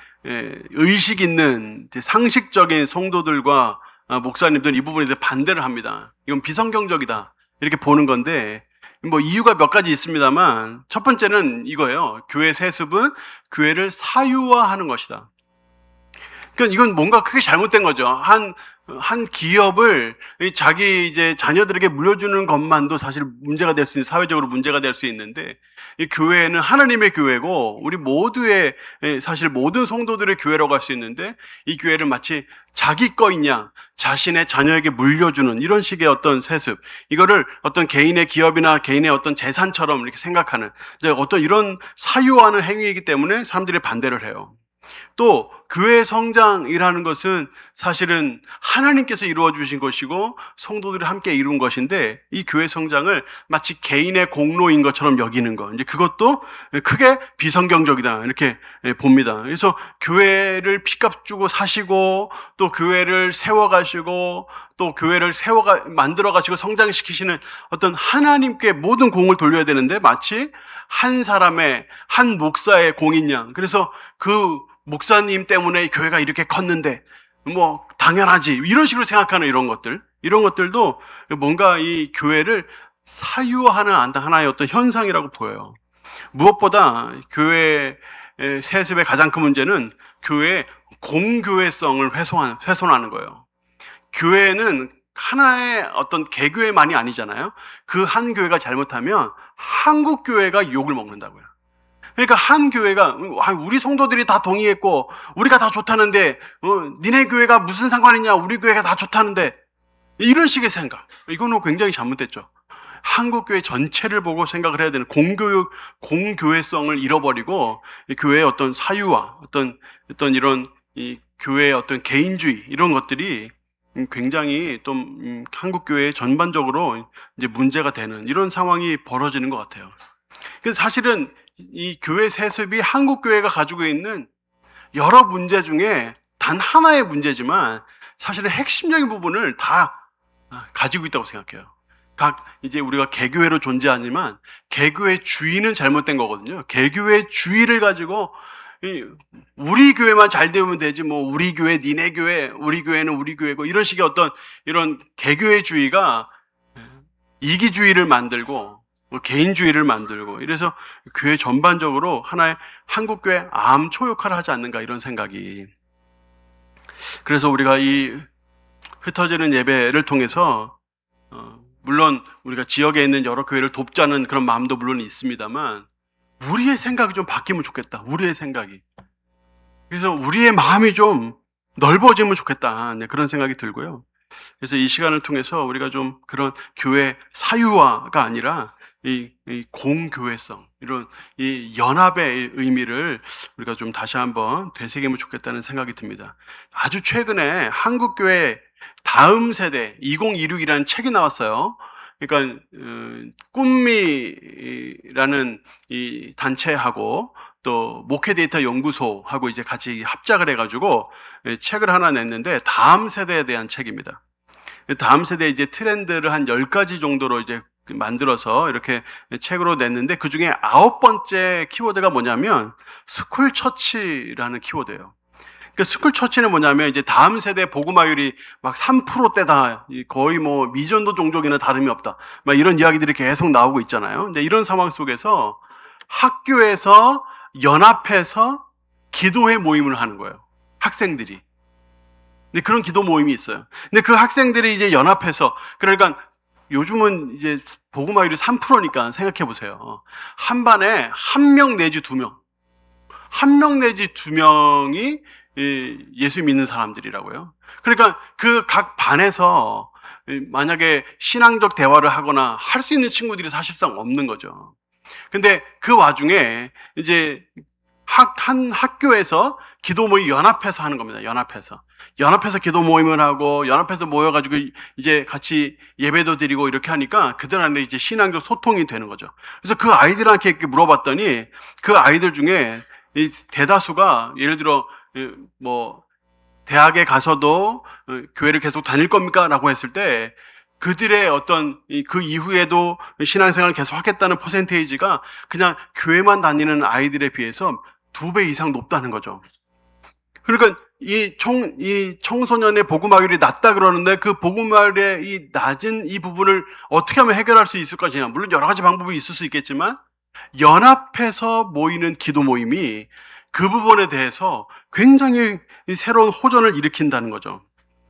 의식 있는 상식적인 성도들과 목사님들은 이 부분에 대해서 반대를 합니다. 이건 비성경적이다 이렇게 보는 건데 뭐 이유가 몇 가지 있습니다만 첫 번째는 이거예요. 교회 세습은 교회를 사유화하는 것이다. 그러니까 이건 뭔가 크게 잘못된 거죠. 한 기업을 자기 이제 자녀들에게 물려주는 것만도 사실 문제가 될 수 있는, 사회적으로 문제가 될 수 있는데, 이 교회는 하나님의 교회고, 우리 모두의, 사실 모든 성도들의 교회라고 할 수 있는데, 이 교회를 마치 자기 거인 양, 자신의 자녀에게 물려주는 이런 식의 어떤 세습, 이거를 어떤 개인의 기업이나 개인의 어떤 재산처럼 이렇게 생각하는, 어떤 이런 사유화하는 행위이기 때문에 사람들이 반대를 해요. 또 교회 성장이라는 것은 사실은 하나님께서 이루어 주신 것이고 성도들이 함께 이룬 것인데 이 교회 성장을 마치 개인의 공로인 것처럼 여기는 것, 이제 그것도 크게 비성경적이다 이렇게 봅니다. 그래서 교회를 피값 주고 사시고 또 교회를 세워가시고 또 교회를 만들어가시고 성장시키시는 어떤 하나님께 모든 공을 돌려야 되는데 마치 한 사람의 한 목사의 공인 양, 그래서 그 목사님 때문에 교회가 이렇게 컸는데 뭐 당연하지 이런 식으로 생각하는 이런 것들도 뭔가 이 교회를 사유화하는 하나의 어떤 현상이라고 보여요. 무엇보다 교회 세습의 가장 큰 문제는 교회의 공교회성을 훼손하는 거예요. 교회는 하나의 어떤 개교회만이 아니잖아요. 그 한 교회가 잘못하면 한국 교회가 욕을 먹는다고요. 그러니까 한 교회가 우리 성도들이 다 동의했고 우리가 다 좋다는데 니네 교회가 무슨 상관이냐, 우리 교회가 다 좋다는데, 이런 식의 생각, 이거는 굉장히 잘못됐죠. 한국 교회 전체를 보고 생각을 해야 되는 공교회성을 잃어버리고 교회의 어떤 사유화, 어떤 이런 이 교회의 어떤 개인주의 이런 것들이 굉장히 좀 한국 교회 전반적으로 이제 문제가 되는 이런 상황이 벌어지는 것 같아요. 그래서 사실은 이 교회 세습이 한국 교회가 가지고 있는 여러 문제 중에 단 하나의 문제지만 사실은 핵심적인 부분을 다 가지고 있다고 생각해요. 이제 우리가 개교회로 존재하지만 개교회 주의는 잘못된 거거든요. 개교회 주의를 가지고 우리 교회만 잘 되면 되지 뭐 우리 교회 니네 교회, 우리 교회는 우리 교회고 이런 식의 어떤 이런 개교회주의가 이기주의를 만들고 개인주의를 만들고 이래서 교회 전반적으로 하나의 한국교회 암초 역할을 하지 않는가 이런 생각이. 그래서 우리가 이 흩어지는 예배를 통해서 물론 우리가 지역에 있는 여러 교회를 돕자는 그런 마음도 물론 있습니다만 우리의 생각이 좀 바뀌면 좋겠다. 우리의 생각이. 그래서 우리의 마음이 좀 넓어지면 좋겠다. 네, 그런 생각이 들고요. 그래서 이 시간을 통해서 우리가 좀 그런 교회 사유화가 아니라 이 공교회성, 이런 이 연합의 의미를 우리가 좀 다시 한번 되새기면 좋겠다는 생각이 듭니다. 아주 최근에 한국교회 다음 세대 2026이라는 책이 나왔어요. 그러니까 꿈미라는 이 단체하고 또 목회 데이터 연구소하고 이제 같이 합작을 해가지고 책을 하나 냈는데 다음 세대에 대한 책입니다. 다음 세대 이제 트렌드를 한 10가지 정도로 이제 만들어서 이렇게 책으로 냈는데 그 중에 9번째 키워드가 뭐냐면 스쿨 처치라는 키워드예요. 그러니까 스쿨 처치는 뭐냐면 이제 다음 세대 복음화율이 막 3%대다, 거의 뭐 미전도 종족이나 다름이 없다, 막 이런 이야기들이 계속 나오고 있잖아요. 근데 이런 상황 속에서 학교에서 연합해서 기도회 모임을 하는 거예요. 학생들이. 근데 그런 기도 모임이 있어요. 근데 그 학생들이 이제 연합해서, 그러니까 요즘은 이제 복음화율이 3%니까 생각해 보세요. 한 반에 1명 내지 2명. 1명 내지 2명이 예수 믿는 사람들이라고요. 그러니까 그 각 반에서 만약에 신앙적 대화를 하거나 할 수 있는 친구들이 사실상 없는 거죠. 근데 그 와중에 이제 한 학교에서 기도 모임 연합해서 하는 겁니다. 연합해서 기도 모임을 하고 연합해서 모여가지고 이제 같이 예배도 드리고 이렇게 하니까 그들 안에 이제 신앙적 소통이 되는 거죠. 그래서 그 아이들한테 이렇게 물어봤더니 그 아이들 중에 이 대다수가 예를 들어 뭐 대학에 가서도 교회를 계속 다닐 겁니까? 라고 했을 때 그들의 어떤 그 이후에도 신앙생활을 계속 하겠다는 퍼센테이지가 그냥 교회만 다니는 아이들에 비해서 2배 이상 높다는 거죠. 그러니까 이 청소년의 복음화율이 낮다 그러는데 그 복음화율의 이 낮은 이 부분을 어떻게 하면 해결할 수 있을 것이냐. 물론 여러 가지 방법이 있을 수 있겠지만 연합해서 모이는 기도 모임이 그 부분에 대해서 굉장히 새로운 호전을 일으킨다는 거죠.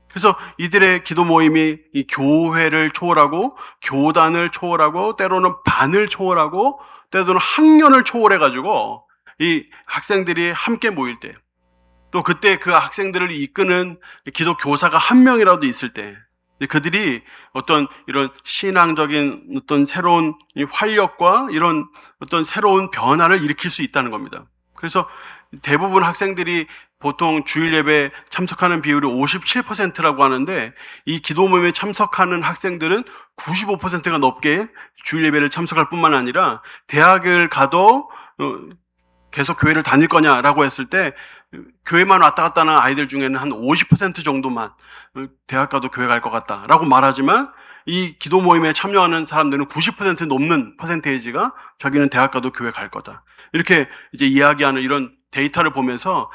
그래서 이들의 기도 모임이 이 교회를 초월하고 교단을 초월하고 때로는 반을 초월하고 때로는 학년을 초월해가지고 이 학생들이 함께 모일 때, 또 그때 그 학생들을 이끄는 기도 교사가 한 명이라도 있을 때 그들이 어떤 이런 신앙적인 어떤 새로운 활력과 이런 어떤 새로운 변화를 일으킬 수 있다는 겁니다. 그래서 대부분 학생들이 보통 주일 예배에 참석하는 비율이 57%라고 하는데 이 기도 모임에 참석하는 학생들은 95%가 넘게 주일 예배를 참석할 뿐만 아니라 대학을 가도 계속 교회를 다닐 거냐라고 했을 때 교회만 왔다 갔다 하는 아이들 중에는 한 50% 정도만 대학 가도 교회 갈 것 같다라고 말하지만 이 기도 모임에 참여하는 사람들은 90% 넘는 퍼센테이지가 자기는 대학 가도 교회 갈 거다. 이렇게 이제 이야기하는 이런 데이터를 보면서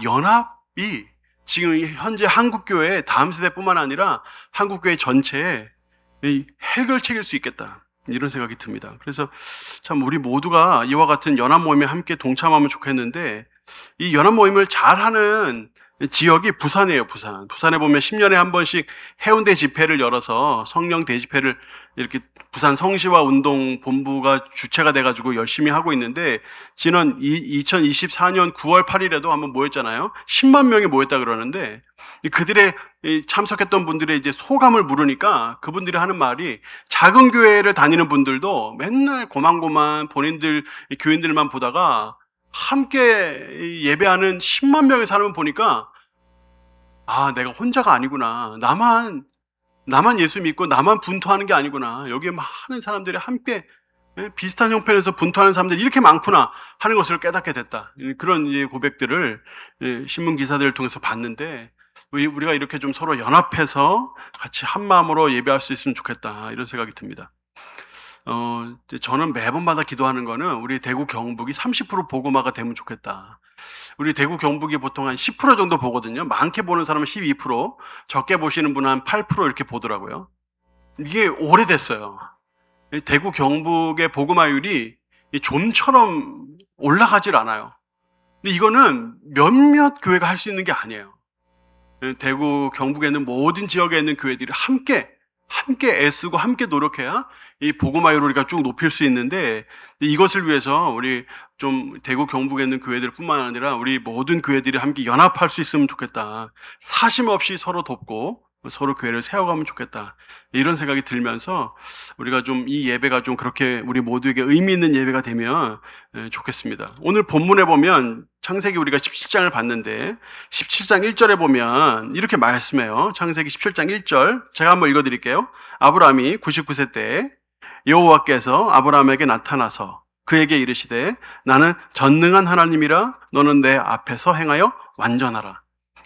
연합이 지금 현재 한국교회 다음 세대뿐만 아니라 한국교회 전체에 해결책일 수 있겠다. 이런 생각이 듭니다. 그래서 참 우리 모두가 이와 같은 연합 모임에 함께 동참하면 좋겠는데 이 연합 모임을 잘하는 지역이 부산이에요. 부산에 보면 10년에 한 번씩 해운대 집회를 열어서 성령 대집회를 이렇게 부산 성시와 운동 본부가 주체가 돼가지고 열심히 하고 있는데 지난 2024년 9월 8일에도 한번 모였잖아요. 10만 명이 모였다 그러는데 그들의 참석했던 분들의 이제 소감을 물으니까 그분들이 하는 말이 작은 교회를 다니는 분들도 맨날 고만고만 본인들 교인들만 보다가 함께 예배하는 10만 명의 사람을 보니까 내가 혼자가 아니구나. 나만 예수 믿고 나만 분투하는 게 아니구나. 여기에 많은 사람들이 함께 비슷한 형편에서 분투하는 사람들이 이렇게 많구나 하는 것을 깨닫게 됐다. 그런 고백들을 신문 기사들을 통해서 봤는데 우리가 이렇게 좀 서로 연합해서 같이 한 마음으로 예배할 수 있으면 좋겠다. 이런 생각이 듭니다. 저는 매번마다 기도하는 거는 우리 대구 경북이 30% 복음화가 되면 좋겠다. 우리 대구 경북이 보통 한 10% 정도 보거든요. 많게 보는 사람은 12%, 적게 보시는 분은 한 8% 이렇게 보더라고요. 이게 오래됐어요. 대구 경북의 복음화율이 좀처럼 올라가질 않아요. 근데 이거는 몇몇 교회가 할 수 있는 게 아니에요. 대구 경북에 있는 모든 지역에 있는 교회들이 함께 애쓰고 함께 노력해야 이 복음화율을 우리가 쭉 높일 수 있는데 이것을 위해서 우리 좀 대구 경북에 있는 교회들 뿐만 아니라 우리 모든 교회들이 함께 연합할 수 있으면 좋겠다. 사심 없이 서로 돕고 서로 교회를 세워가면 좋겠다. 이런 생각이 들면서 우리가 좀 이 예배가 좀 그렇게 우리 모두에게 의미 있는 예배가 되면 좋겠습니다. 오늘 본문에 보면 창세기 우리가 17장을 봤는데 17장 1절에 보면 이렇게 말씀해요. 창세기 17장 1절 제가 한번 읽어드릴게요. 아브라함이 99세 때 여호와께서 아브라함에게 나타나서 그에게 이르시되 나는 전능한 하나님이라 너는 내 앞에서 행하여 완전하라.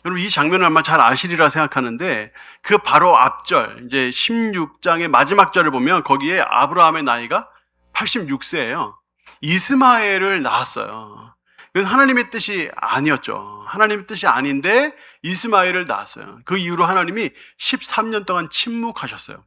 여러분 이 장면을 아마 잘 아시리라 생각하는데 그 바로 앞절 이제 16장의 마지막 절을 보면 거기에 아브라함의 나이가 86세예요. 이스마엘을 낳았어요. 이건 하나님의 뜻이 아니었죠. 하나님의 뜻이 아닌데 이스마엘을 낳았어요. 그 이후로 하나님이 13년 동안 침묵하셨어요.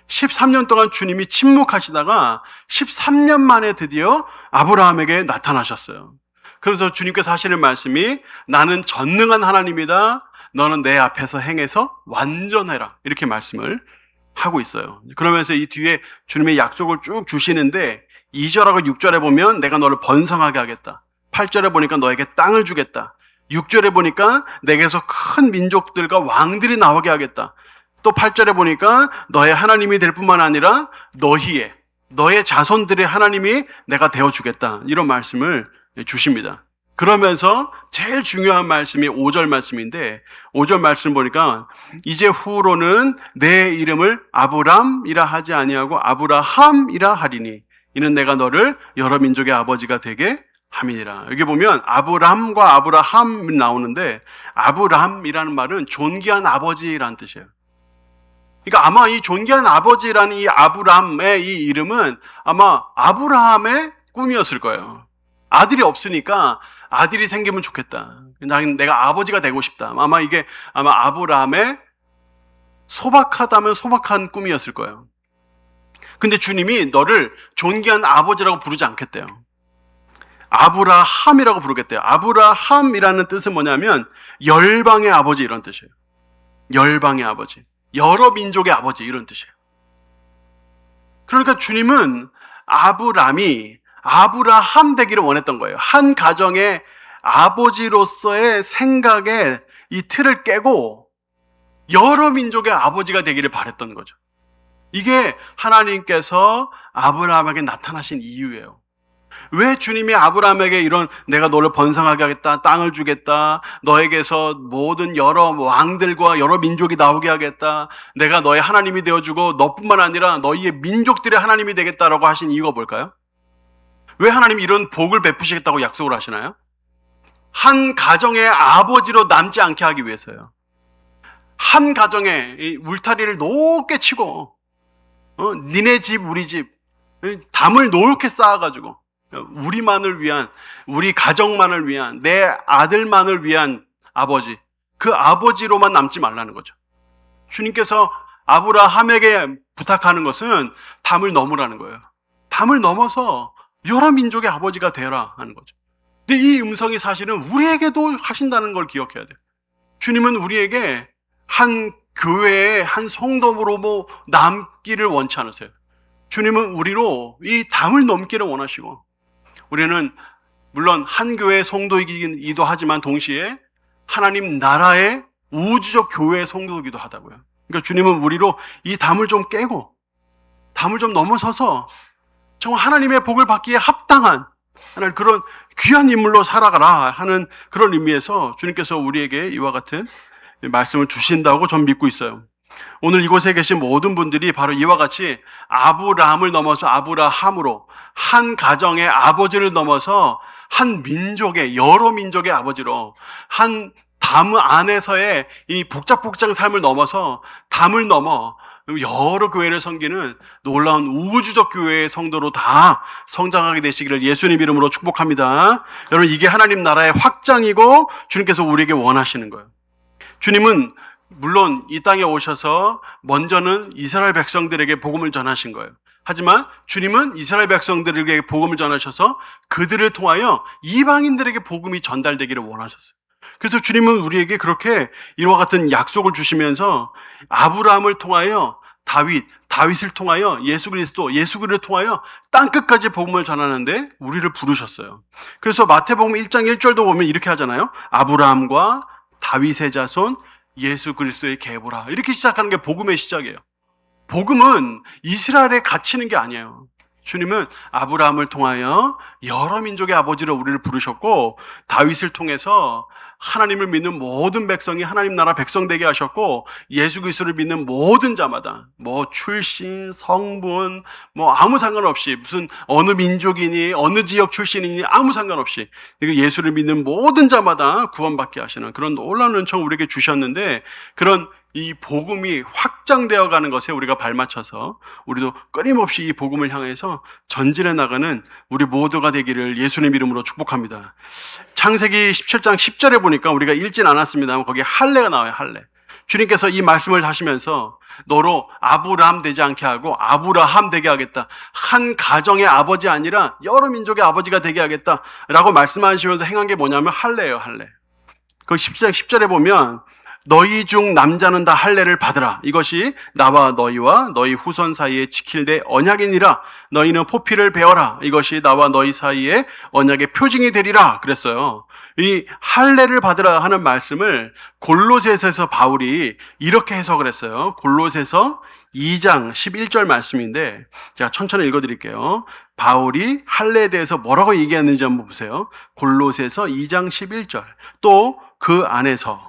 13년 동안 주님이 침묵하시다가 13년 만에 드디어 아브라함에게 나타나셨어요. 그래서 주님께서 하시는 말씀이 나는 전능한 하나님이다. 너는 내 앞에서 행해서 완전해라. 이렇게 말씀을 하고 있어요. 그러면서 이 뒤에 주님의 약속을 쭉 주시는데 2절하고 6절에 보면 내가 너를 번성하게 하겠다. 8절에 보니까 너에게 땅을 주겠다. 6절에 보니까 내게서 큰 민족들과 왕들이 나오게 하겠다. 또 8절에 보니까 너의 하나님이 될 뿐만 아니라 너의 자손들의 하나님이 내가 되어주겠다. 이런 말씀을 주십니다. 그러면서 제일 중요한 말씀이 5절 말씀인데 5절 말씀 보니까 이제 후로는 내 이름을 아브람이라 하지 아니하고 아브라함이라 하리니 이는 내가 너를 여러 민족의 아버지가 되게 함이니라. 여기 보면 아브람과 아브라함이 나오는데 아브람이라는 말은 존귀한 아버지라는 뜻이에요. 그러니까 아마 이 존귀한 아버지라는 이 아브람의 이 이름은 아마 아브라함의 꿈이었을 거예요. 아들이 없으니까 아들이 생기면 좋겠다. 내가 아버지가 되고 싶다. 아마 이게 아브라함의 소박하다면 소박한 꿈이었을 거예요. 근데 주님이 너를 존귀한 아버지라고 부르지 않겠대요. 아브라함이라고 부르겠대요. 아브라함이라는 뜻은 뭐냐면 열방의 아버지 이런 뜻이에요. 열방의 아버지. 여러 민족의 아버지 이런 뜻이에요. 그러니까 주님은 아브람이 아브라함 되기를 원했던 거예요. 한 가정의 아버지로서의 생각에 이 틀을 깨고 여러 민족의 아버지가 되기를 바랬던 거죠. 이게 하나님께서 아브라함에게 나타나신 이유예요. 왜 주님이 아브라함에게 이런 내가 너를 번성하게 하겠다, 땅을 주겠다, 너에게서 모든 여러 왕들과 여러 민족이 나오게 하겠다, 내가 너의 하나님이 되어주고 너뿐만 아니라 너희의 민족들의 하나님이 되겠다라고 하신 이유가 뭘까요? 왜 하나님이 이런 복을 베푸시겠다고 약속을 하시나요? 한 가정의 아버지로 남지 않게 하기 위해서요. 한 가정에 이 울타리를 높게 치고 니네 집 우리 집 담을 높게 쌓아가지고 우리만을 위한, 우리 가정만을 위한, 내 아들만을 위한 아버지, 그 아버지로만 남지 말라는 거죠. 주님께서 아브라함에게 부탁하는 것은 담을 넘으라는 거예요. 담을 넘어서 여러 민족의 아버지가 되라 하는 거죠. 근데 이 음성이 사실은 우리에게도 하신다는 걸 기억해야 돼요. 주님은 우리에게 한 교회의 한 성도로 남기를 원치 않으세요. 주님은 우리로 이 담을 넘기를 원하시고, 우리는 물론 한 교회의 성도이기도 하지만 동시에 하나님 나라의 우주적 교회의 성도이기도 하다고요. 그러니까 주님은 우리로 이 담을 좀 깨고 담을 좀 넘어서서 정말 하나님의 복을 받기에 합당한 그런 귀한 인물로 살아가라 하는 그런 의미에서 주님께서 우리에게 이와 같은 말씀을 주신다고 전 믿고 있어요. 오늘 이곳에 계신 모든 분들이 바로 이와 같이 아브라함을 넘어서 아브라함으로 한 가정의 아버지를 넘어서 한 민족의 여러 민족의 아버지로 한 담 안에서의 이 복잡복잡한 삶을 넘어서 담을 넘어 여러 교회를 섬기는 놀라운 우주적 교회의 성도로 다 성장하게 되시기를 예수님 이름으로 축복합니다. 여러분 이게 하나님 나라의 확장이고 주님께서 우리에게 원하시는 거예요. 주님은 물론 이 땅에 오셔서 먼저는 이스라엘 백성들에게 복음을 전하신 거예요. 하지만 주님은 이스라엘 백성들에게 복음을 전하셔서 그들을 통하여 이방인들에게 복음이 전달되기를 원하셨어요. 그래서 주님은 우리에게 그렇게 이와 같은 약속을 주시면서 아브라함을 통하여 다윗을 통하여 예수 그리스도를 통하여 땅끝까지 복음을 전하는데 우리를 부르셨어요. 그래서 마태복음 1장 1절도 보면 이렇게 하잖아요. 아브라함과 다윗의 자손 예수 그리스도의 계보라. 이렇게 시작하는 게 복음의 시작이에요. 복음은 이스라엘에 갇히는 게 아니에요. 주님은 아브라함을 통하여 여러 민족의 아버지로 우리를 부르셨고, 다윗을 통해서 하나님을 믿는 모든 백성이 하나님 나라 백성 되게 하셨고, 예수 그리스도를 믿는 모든 자마다 뭐 출신, 성분 뭐 아무 상관없이, 무슨 어느 민족이니 어느 지역 출신이니 아무 상관없이 예수를 믿는 모든 자마다 구원받게 하시는 그런 놀라운 은총을 우리에게 주셨는데, 그런 이 복음이 확장되어 가는 것에 우리가 발맞춰서 우리도 끊임없이 이 복음을 향해서 전진해 나가는 우리 모두가 되기를 예수님 이름으로 축복합니다. 창세기 17장 10절에 보니까 우리가 읽진 않았습니다만 거기에 할례가 나와요. 할례. 주님께서 이 말씀을 하시면서 너로 아브람 되지 않게 하고 아브라함 되게 하겠다. 한 가정의 아버지 아니라 여러 민족의 아버지가 되게 하겠다라고 말씀하시면서 행한 게 뭐냐면 할례예요. 할례. 그 17장 10절에 보면 너희 중 남자는 다 할례를 받으라. 이것이 나와 너희와 너희 후손 사이에 지킬 내 언약이니라. 너희는 포피를 베어라. 이것이 나와 너희 사이에 언약의 표징이 되리라. 그랬어요. 이 할례를 받으라 하는 말씀을 골로새서에서 바울이 이렇게 해석을 했어요. 골로새서 2장 11절 말씀인데 제가 천천히 읽어드릴게요. 바울이 할례에 대해서 뭐라고 얘기했는지 한번 보세요. 골로새서 2장 11절. 또 그 안에서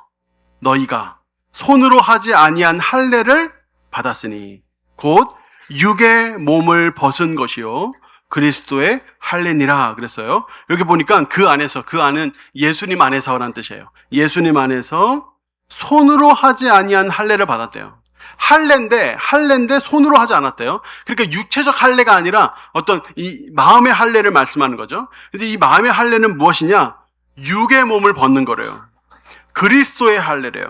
너희가 손으로 하지 아니한 할례를 받았으니 곧 육의 몸을 벗은 것이요 그리스도의 할례니라 그랬어요. 여기 보니까 그 안에서, 그 안은 예수님 안에서라는 뜻이에요. 예수님 안에서 손으로 하지 아니한 할례를 받았대요. 할례인데 손으로 하지 않았대요. 그러니까 육체적 할례가 아니라 어떤 이 마음의 할례를 말씀하는 거죠. 근데 이 마음의 할례는 무엇이냐? 육의 몸을 벗는 거래요. 그리스도의 할례래요.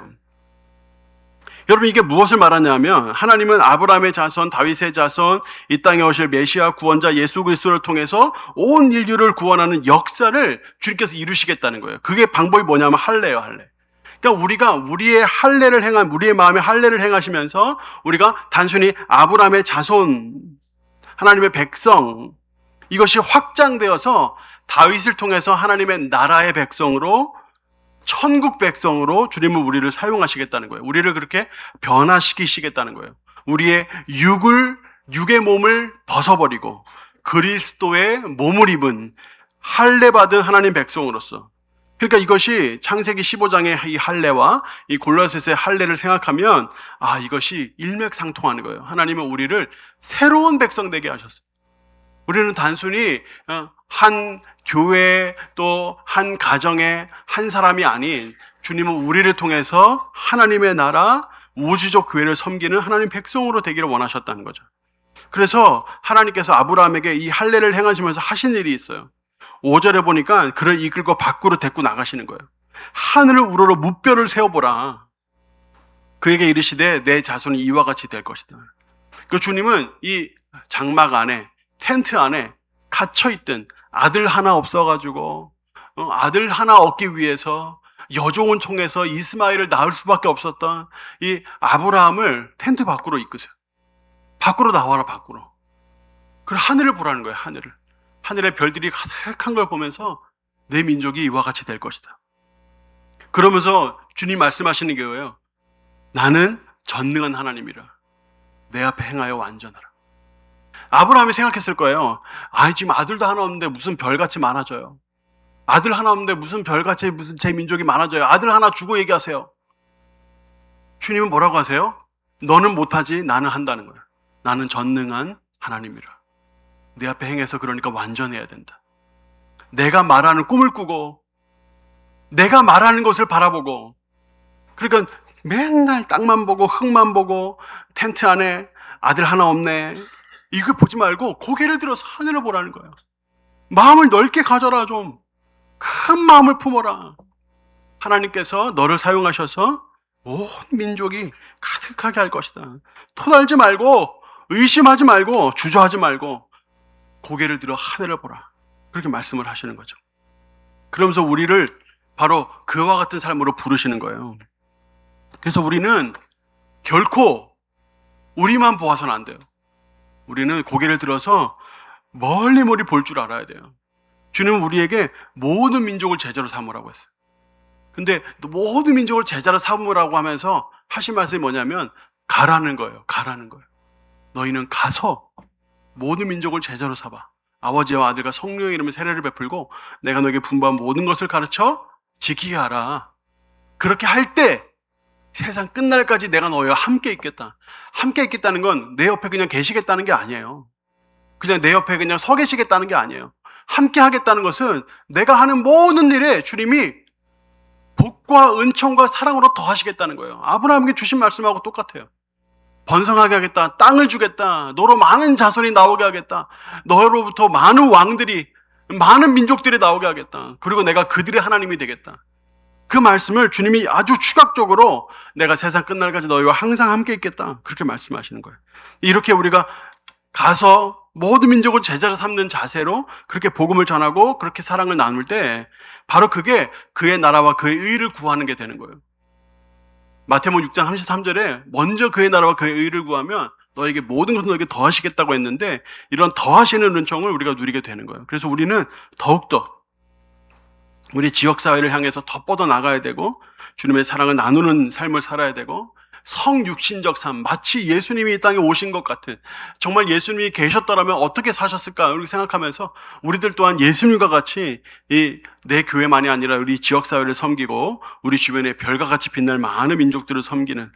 여러분, 이게 무엇을 말하냐면 하나님은 아브라함의 자손, 다윗의 자손, 이 땅에 오실 메시아 구원자 예수 그리스도를 통해서 온 인류를 구원하는 역사를 주님께서 이루시겠다는 거예요. 그게 방법이 뭐냐면 할례예요. 할례. 그러니까 우리가 우리의 할례를 우리의 마음의 할례를 행하시면서 우리가 단순히 아브라함의 자손, 하나님의 백성, 이것이 확장되어서 다윗을 통해서 하나님의 나라의 백성으로, 천국 백성으로 주님은 우리를 사용하시겠다는 거예요. 우리를 그렇게 변화시키시겠다는 거예요. 우리의 육의 몸을 벗어버리고 그리스도의 몸을 입은 할례 받은 하나님 백성으로서. 그러니까 이것이 창세기 15장의 이 할례와 이 골로새서의 할례를 생각하면 이것이 일맥상통하는 거예요. 하나님은 우리를 새로운 백성 되게 하셨어요. 우리는 단순히 한 교회 또 한 가정의 한 사람이 아닌, 주님은 우리를 통해서 하나님의 나라 우주적 교회를 섬기는 하나님 백성으로 되기를 원하셨다는 거죠. 그래서 하나님께서 아브라함에게 이 할례를 행하시면서 하신 일이 있어요. 5절에 보니까 그를 이끌고 밖으로 데리고 나가시는 거예요. 하늘을 우러러 무뼈를 세워보라. 그에게 이르시되 내 자손이 이와 같이 될 것이다. 그 주님은 이 장막 안에, 텐트 안에 갇혀있던, 아들 하나 없어가지고 아들 하나 얻기 위해서 여종을 통해서 이스마엘을 낳을 수밖에 없었던 이 아브라함을 텐트 밖으로 이끄세요. 밖으로 나와라, 밖으로. 그리고 하늘을 보라는 거예요. 하늘을. 하늘의 별들이 가득한 걸 보면서 내 민족이 이와 같이 될 것이다. 그러면서 주님 말씀하시는 게 뭐예요? 나는 전능한 하나님이라. 내 앞에 행하여 완전하라. 아브라함이 생각했을 거예요. 지금 아들도 하나 없는데 무슨 별같이 많아져요. 아들 하나 없는데 무슨 별같이 무슨 제 민족이 많아져요. 아들 하나 주고 얘기하세요. 주님은 뭐라고 하세요? 너는 못하지, 나는 한다는 거예요. 나는 전능한 하나님이라. 내 앞에 행해서 그러니까 완전해야 된다. 내가 말하는 꿈을 꾸고 내가 말하는 것을 바라보고, 그러니까 맨날 땅만 보고 흙만 보고 텐트 안에 아들 하나 없네, 이걸 보지 말고 고개를 들어서 하늘을 보라는 거예요. 마음을 넓게 가져라. 좀 큰 마음을 품어라. 하나님께서 너를 사용하셔서 온 민족이 가득하게 할 것이다. 토달지 말고, 의심하지 말고, 주저하지 말고 고개를 들어 하늘을 보라. 그렇게 말씀을 하시는 거죠. 그러면서 우리를 바로 그와 같은 삶으로 부르시는 거예요. 그래서 우리는 결코 우리만 보아서는 안 돼요. 우리는 고개를 들어서 멀리 볼 줄 알아야 돼요. 주님은 우리에게 모든 민족을 제자로 삼으라고 했어요. 근데 모든 민족을 제자로 삼으라고 하면서 하신 말씀이 뭐냐면 가라는 거예요. 가라는 거예요. 너희는 가서 모든 민족을 제자로 삼아 아버지와 아들과 성령의 이름의 세례를 베풀고 내가 너에게 분부한 모든 것을 가르쳐 지키게 하라. 그렇게 할 때 세상 끝날까지 내가 너희와 함께 있겠다. 함께 있겠다는 건 내 옆에 그냥 계시겠다는 게 아니에요. 그냥 내 옆에 그냥 서 계시겠다는 게 아니에요. 함께 하겠다는 것은 내가 하는 모든 일에 주님이 복과 은총과 사랑으로 더하시겠다는 거예요. 아브라함에게 주신 말씀하고 똑같아요. 번성하게 하겠다. 땅을 주겠다. 너로 많은 자손이 나오게 하겠다. 너로부터 많은 왕들이, 많은 민족들이 나오게 하겠다. 그리고 내가 그들의 하나님이 되겠다. 그 말씀을 주님이 아주 추각적으로 내가 세상 끝날까지 너희와 항상 함께 있겠다. 그렇게 말씀하시는 거예요. 이렇게 우리가 가서 모든 민족을 제자로 삼는 자세로 그렇게 복음을 전하고 그렇게 사랑을 나눌 때 바로 그게 그의 나라와 그의 의를 구하는 게 되는 거예요. 마태복음 6장 33절에 먼저 그의 나라와 그의 의를 구하면 너에게 모든 것을 너에게 더하시겠다고 했는데 이런 더하시는 은총을 우리가 누리게 되는 거예요. 그래서 우리는 더욱더 우리 지역사회를 향해서 더 뻗어나가야 되고 주님의 사랑을 나누는 삶을 살아야 되고 성육신적 삶, 마치 예수님이 이 땅에 오신 것 같은, 정말 예수님이 계셨더라면 어떻게 사셨을까 이렇게 생각하면서 우리들 또한 예수님과 같이 내 교회만이 아니라 우리 지역사회를 섬기고 우리 주변에 별과 같이 빛날 많은 민족들을 섬기는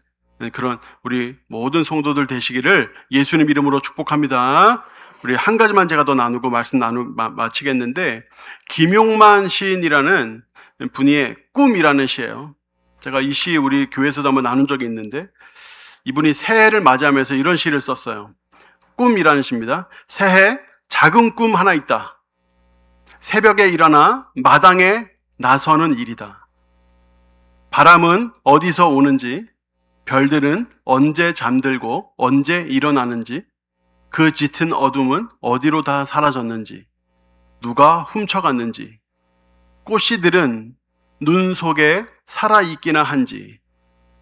그런 우리 모든 성도들 되시기를 예수님 이름으로 축복합니다. 우리 한 가지만 제가 더 나누고 마치겠는데, 김용만 시인이라는 분의 꿈이라는 시예요. 제가 이 시 우리 교회에서도 한번 나눈 적이 있는데, 이분이 새해를 맞이하면서 이런 시를 썼어요. 꿈이라는 시입니다. 새해 작은 꿈 하나 있다. 새벽에 일어나 마당에 나서는 일이다. 바람은 어디서 오는지, 별들은 언제 잠들고 언제 일어나는지, 그 짙은 어둠은 어디로 다 사라졌는지, 누가 훔쳐갔는지, 꽃씨들은 눈 속에 살아있기나 한지,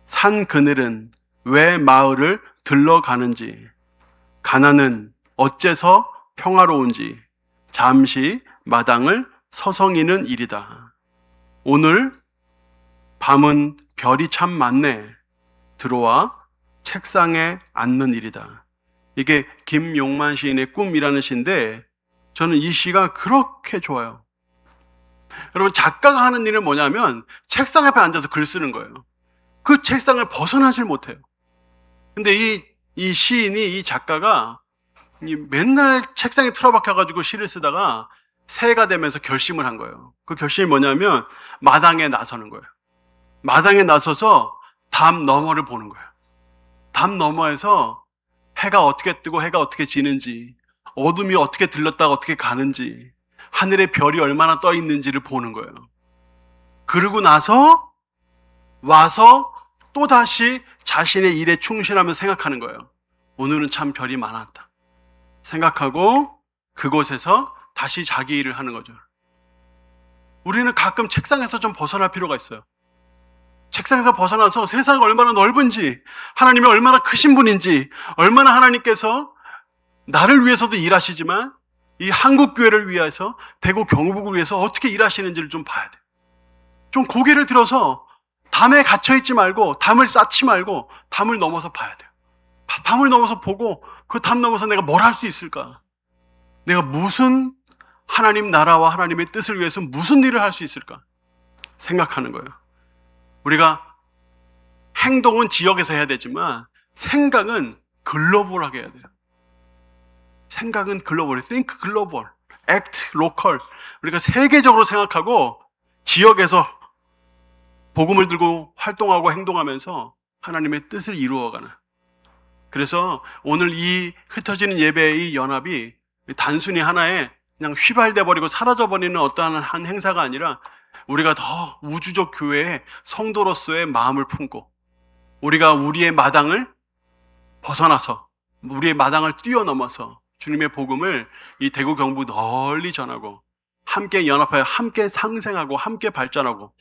산 그늘은 왜 마을을 들러가는지, 가난은 어째서 평화로운지, 잠시 마당을 서성이는 일이다. 오늘 밤은 별이 참 많네. 들어와 책상에 앉는 일이다. 이게 김용만 시인의 꿈이라는 시인데, 저는 이 시가 그렇게 좋아요. 여러분, 작가가 하는 일은 뭐냐면 책상 앞에 앉아서 글 쓰는 거예요. 그 책상을 벗어나질 못해요. 근데 이 시인이, 이 작가가 맨날 책상에 틀어박혀가지고 시를 쓰다가 새해가 되면서 결심을 한 거예요. 그 결심이 뭐냐면 마당에 나서는 거예요. 마당에 나서서 담 너머를 보는 거예요. 담 너머에서 해가 어떻게 뜨고 해가 어떻게 지는지, 어둠이 어떻게 들렀다가 어떻게 가는지, 하늘에 별이 얼마나 떠 있는지를 보는 거예요. 그러고 나서 와서 또다시 자신의 일에 충실하면서 생각하는 거예요. 오늘은 참 별이 많았다 생각하고 그곳에서 다시 자기 일을 하는 거죠. 우리는 가끔 책상에서 좀 벗어날 필요가 있어요. 책상에서 벗어나서 세상이 얼마나 넓은지, 하나님이 얼마나 크신 분인지, 얼마나 하나님께서 나를 위해서도 일하시지만 이 한국교회를 위해서, 대구 경북을 위해서 어떻게 일하시는지를 좀 봐야 돼요. 좀 고개를 들어서 담에 갇혀있지 말고, 담을 쌓지 말고 담을 넘어서 봐야 돼요. 담을 넘어서 보고 그 담 넘어서 내가 뭘 할 수 있을까? 내가 무슨 하나님 나라와 하나님의 뜻을 위해서 무슨 일을 할 수 있을까? 생각하는 거예요. 우리가 행동은 지역에서 해야 되지만 생각은 글로벌하게 해야 돼요. 생각은 글로벌, think global, act local. 우리가 세계적으로 생각하고 지역에서 복음을 들고 활동하고 행동하면서 하나님의 뜻을 이루어가는. 그래서 오늘 이 흩어지는 예배의 이 연합이 단순히 하나의 그냥 휘발돼 버리고 사라져 버리는 어떠한 한 행사가 아니라 우리가 더 우주적 교회의 성도로서의 마음을 품고 우리가 우리의 마당을 벗어나서 우리의 마당을 뛰어넘어서 주님의 복음을 이 대구 경북 널리 전하고 함께 연합하여 함께 상생하고 함께 발전하고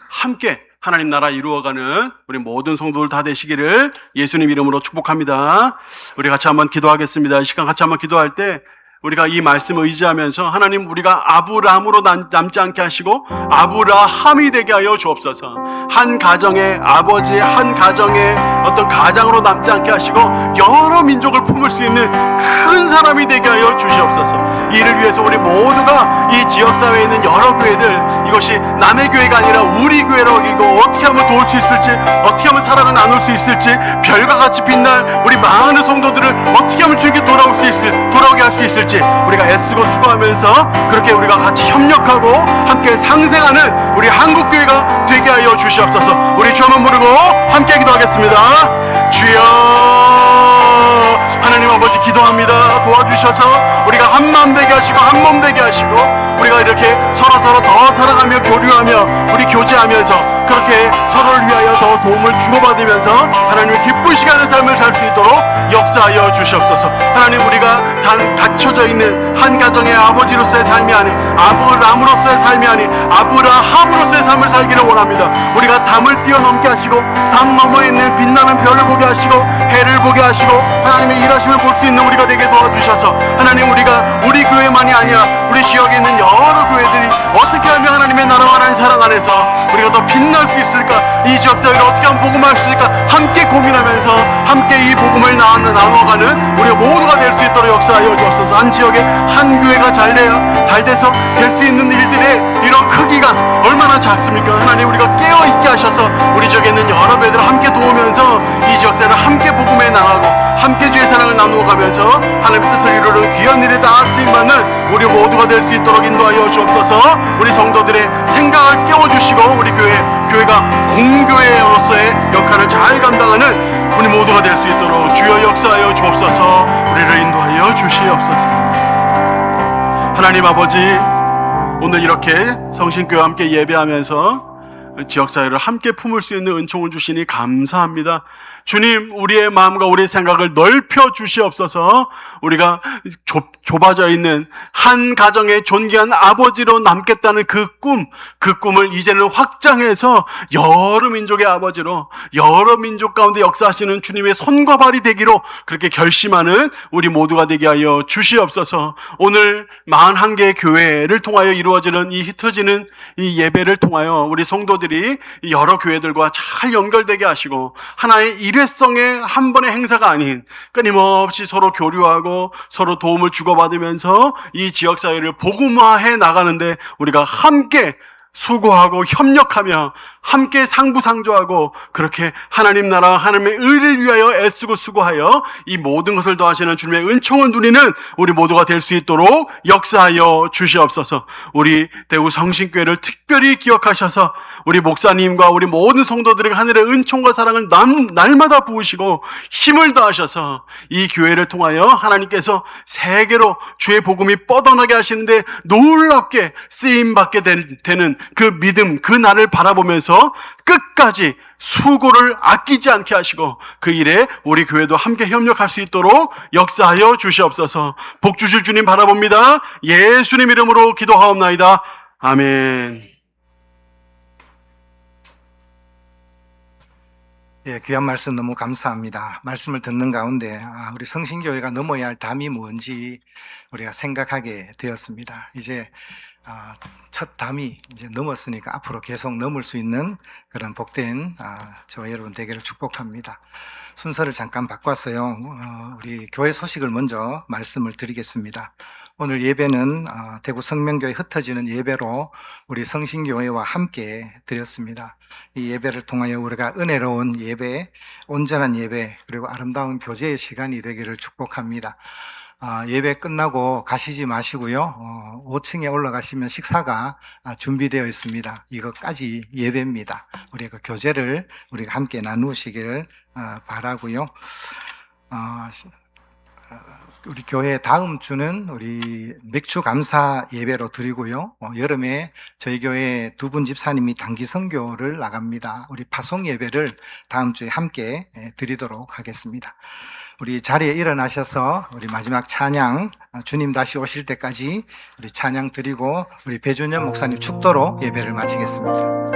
함께 하나님 나라 이루어가는 우리 모든 성도들 다 되시기를 예수님 이름으로 축복합니다. 우리 같이 한번 기도하겠습니다. 이 시간 같이 한번 기도할 때 우리가 이 말씀을 의지하면서 하나님 우리가 아브라함으로 남지 않게 하시고 아브라함이 되게 하여 주옵소서. 한 가정의 아버지, 한 가정의 어떤 가장으로 남지 않게 하시고 여러 민족을 품을 수 있는 큰 사람이 되게 하여 주시옵소서. 이를 위해서 우리 모두가 이 지역사회에 있는 여러 교회들, 이것이 남의 교회가 아니라 우리 교회라고 여기고 어떻게 하면 도울 수 있을지, 어떻게 하면 사랑을 나눌 수 있을지, 별과 같이 빛날 우리 많은 성도들을 어떻게 하면 주님께 돌아오게 할 수 있을지 우리가 애쓰고 수고하면서 그렇게 우리가 같이 협력하고 함께 상생하는 우리 한국교회가 되게 하여 주시옵소서. 우리 주 한번 부르고 함께 기도하겠습니다. 주여, 하나님 아버지 기도합니다. 도와주셔서 우리가 한 마음 되게 하시고 한 몸 되게 하시고 우리가 이렇게 서로 더 사랑하며 교류하며 우리 교제하면서 그렇게 서로를 위하여 더 도움을 주고받으면서 하나님의 기쁘시게 삶을 살 수 있도록 역사하여 주시옵소서. 하나님, 우리가 단 갇혀져 있는 한 가정의 아버지로서의 삶이 아닌 아브라함으로서의 삶이 아닌 아브라함으로서의 삶을 살기를 원합니다. 우리가 담을 뛰어넘게 하시고 담 너머에 있는 빛나는 별을 보게 하시고 해를 보게 하시고 하나님의 일하심을 볼 수 있는 우리가 되게 도와주셔서 하나님, 우리가 우리 교회만이 아니라 우리 지역에 있는 여러 교회들이 어떻게 하면 하나님의 나라와 하나님 사랑 안에서 우리가 더 빛날 수 있을까, 이 지역사회를 어떻게 하면 복음할 수 있을까 함께 고민하면서 함께 이 복음을 나눠가는 우리가 모두가 될 수 있도록 역사하여 주옵소서. 한 지역에 한 교회가 잘 돼서 될 수 있는 일들의 이런 크기가 얼마나 작습니까? 하나님, 우리가 깨어있게 하셔서 우리 지역에 있는 여러 교회들을 함께 도우면서 이 지역사회를 함께 복음에 나가고 함께 주의 사랑을 나누어가면서 하나님의 뜻을 이루는 귀한 일에 다 쓰임받는 우리 모두가 될 수 있도록 인도하여 주옵소서. 우리 성도들의 생각을 깨워주시고 우리 교회가 공교회로서의 역할을 잘 감당하는 우리 모두가 될 수 있도록 주여 역사하여 주옵소서. 우리를 인도하여 주시옵소서. 하나님 아버지, 오늘 이렇게 성신교회와 함께 예배하면서 지역사회를 함께 품을 수 있는 은총을 주시니 감사합니다. 주님, 우리의 마음과 우리의 생각을 넓혀 주시옵소서. 우리가 좁아져 있는 한 가정의 존귀한 아버지로 남겠다는 그 꿈을 이제는 확장해서 여러 민족의 아버지로, 여러 민족 가운데 역사하시는 주님의 손과 발이 되기로 그렇게 결심하는 우리 모두가 되게 하여 주시옵소서. 오늘 41개의 교회를 통하여 이루어지는 이 흩어지는 이 예배를 통하여 우리 성도들이 여러 교회들과 잘 연결되게 하시고 하나의 일회성의 한 번의 행사가 아닌 끊임없이 서로 교류하고 서로 도움을 주고받으면서 이 지역사회를 복음화해 나가는데 우리가 함께 수고하고 협력하며 함께 상부상조하고 그렇게 하나님 나라 하나님의 의를 위하여 애쓰고 수고하여 이 모든 것을 더하시는 주님의 은총을 누리는 우리 모두가 될 수 있도록 역사하여 주시옵소서. 우리 대구 성신교회를 특별히 기억하셔서 우리 목사님과 우리 모든 성도들에게 하늘의 은총과 사랑을 날마다 부으시고 힘을 더하셔서 이 교회를 통하여 하나님께서 세계로 주의 복음이 뻗어나게 하시는데 놀랍게 쓰임받게 되는 그 믿음, 그 날을 바라보면서 끝까지 수고를 아끼지 않게 하시고 그 일에 우리 교회도 함께 협력할 수 있도록 역사하여 주시옵소서. 복 주실 주님 바라봅니다. 예수님 이름으로 기도하옵나이다. 아멘. 예, 귀한 말씀 너무 감사합니다. 말씀을 듣는 가운데 우리 성신교회가 넘어야 할 담이 뭔지 우리가 생각하게 되었습니다. 이제 첫 담이 이제 넘었으니까 앞으로 계속 넘을 수 있는 그런 복된 저와 여러분 되기를 축복합니다. 순서를 잠깐 바꿨어요. 우리 교회 소식을 먼저 말씀을 드리겠습니다. 오늘 예배는 대구 성명교회 흩어지는 예배로 우리 성신교회와 함께 드렸습니다. 이 예배를 통하여 우리가 은혜로운 예배, 온전한 예배, 그리고 아름다운 교제의 시간이 되기를 축복합니다. 예배 끝나고 가시지 마시고요. 5층에 올라가시면 식사가 준비되어 있습니다. 이것까지 예배입니다. 우리 그 교제를 우리가 함께 나누시기를 바라고요. 우리 교회 다음 주는 우리 맥주 감사 예배로 드리고요. 여름에 저희 교회 두 분 집사님이 단기 선교를 나갑니다. 우리 파송 예배를 다음 주에 함께 드리도록 하겠습니다. 우리 자리에 일어나셔서 우리 마지막 찬양, 주님 다시 오실 때까지 우리 찬양 드리고 우리 배준현 목사님 축도로 예배를 마치겠습니다.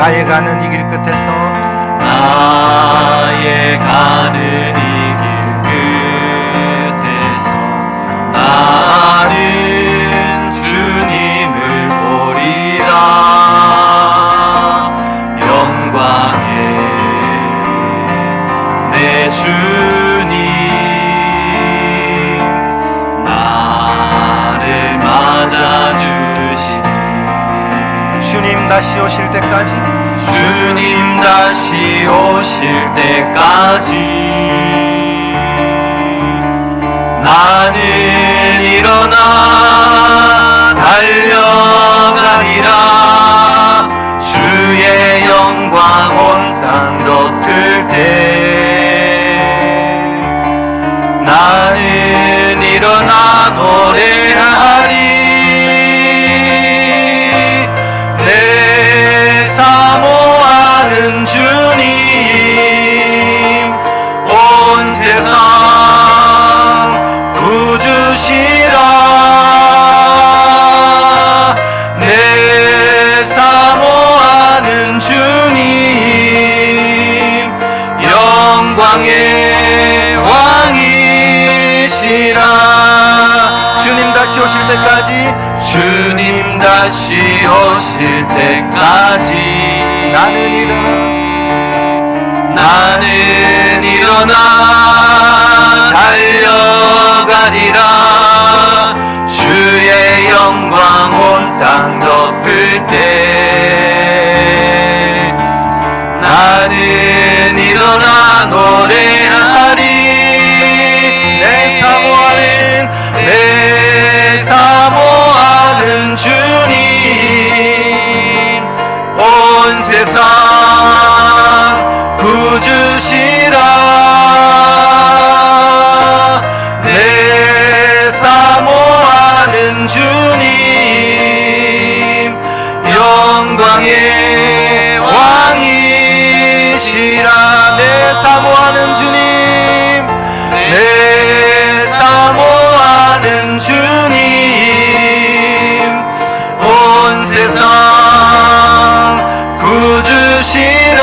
나의 가는 이 길 끝에서 나의 가는 이 길 끝에서 나는 주님을 보리라. 영광의 내 주님 나를 맞아주시니 주님 다시 오실 때까지 주님 다시 오실 때까지 나는 일어나 달려가리라. 주의 영광 온 땅 덮을 때 나는 일어나 노래하리. 내 사모하는 주님 온 세상 구주시라. 내 사모하는 주님 영광의 왕이시라. 주님 다시 오실 때까지 주님 다시 오실 때까지 나는 일어나 달려가리라. 주의 영광 온 땅 덮을 때 나는 일어나 노래하리. 내 사모하는 주님 온 세상 구주시라. 내 사모하는 주님 영광의 왕이시라. 내 사모하는 주님 내 사모하는 주님 온 세상 구주시라.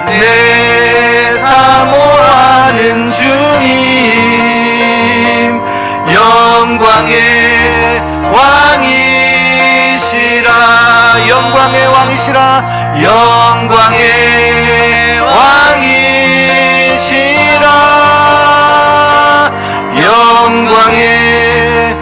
내 사모하는 주님 영광의 왕이시라. 영광의 왕이시라. 영광의 왕이시라. 영광의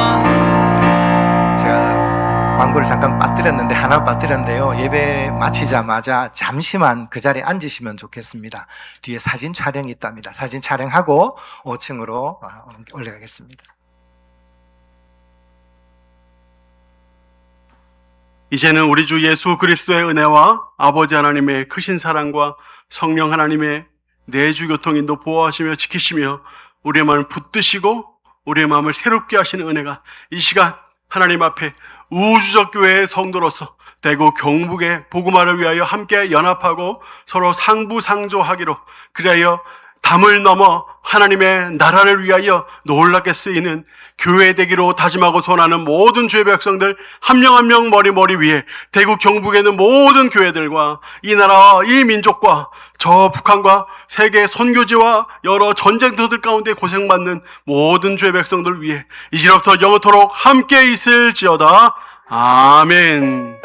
왕이시라. 제가 광고를 잠깐 빠뜨렸는데 하나 빠뜨렸는데요. 예배 마치자마자 잠시만 그 자리에 앉으시면 좋겠습니다. 뒤에 사진 촬영이 있답니다. 사진 촬영하고 5층으로 올라가겠습니다. 이제는 우리 주 예수 그리스도의 은혜와 아버지 하나님의 크신 사랑과 성령 하나님의 내주 교통인도 보호하시며 지키시며 우리의 마음을 붙드시고 우리의 마음을 새롭게 하시는 은혜가 이 시간 하나님 앞에 우주적 교회의 성도로서 대구 경북의 복음화를 위하여 함께 연합하고 서로 상부상조하기로, 그리하여 담을 넘어 하나님의 나라를 위하여 놀랍게 쓰이는 교회 되기로 다짐하고 소원하는 모든 주의 백성들 한 명 한 명 머리 위에 대구 경북에 있는 모든 교회들과 이 나라와 이 민족과 저 북한과 세계 선교지와 여러 전쟁터들 가운데 고생받는 모든 주의 백성들 위해 이제부터 영원토록 함께 있을지어다. 아멘.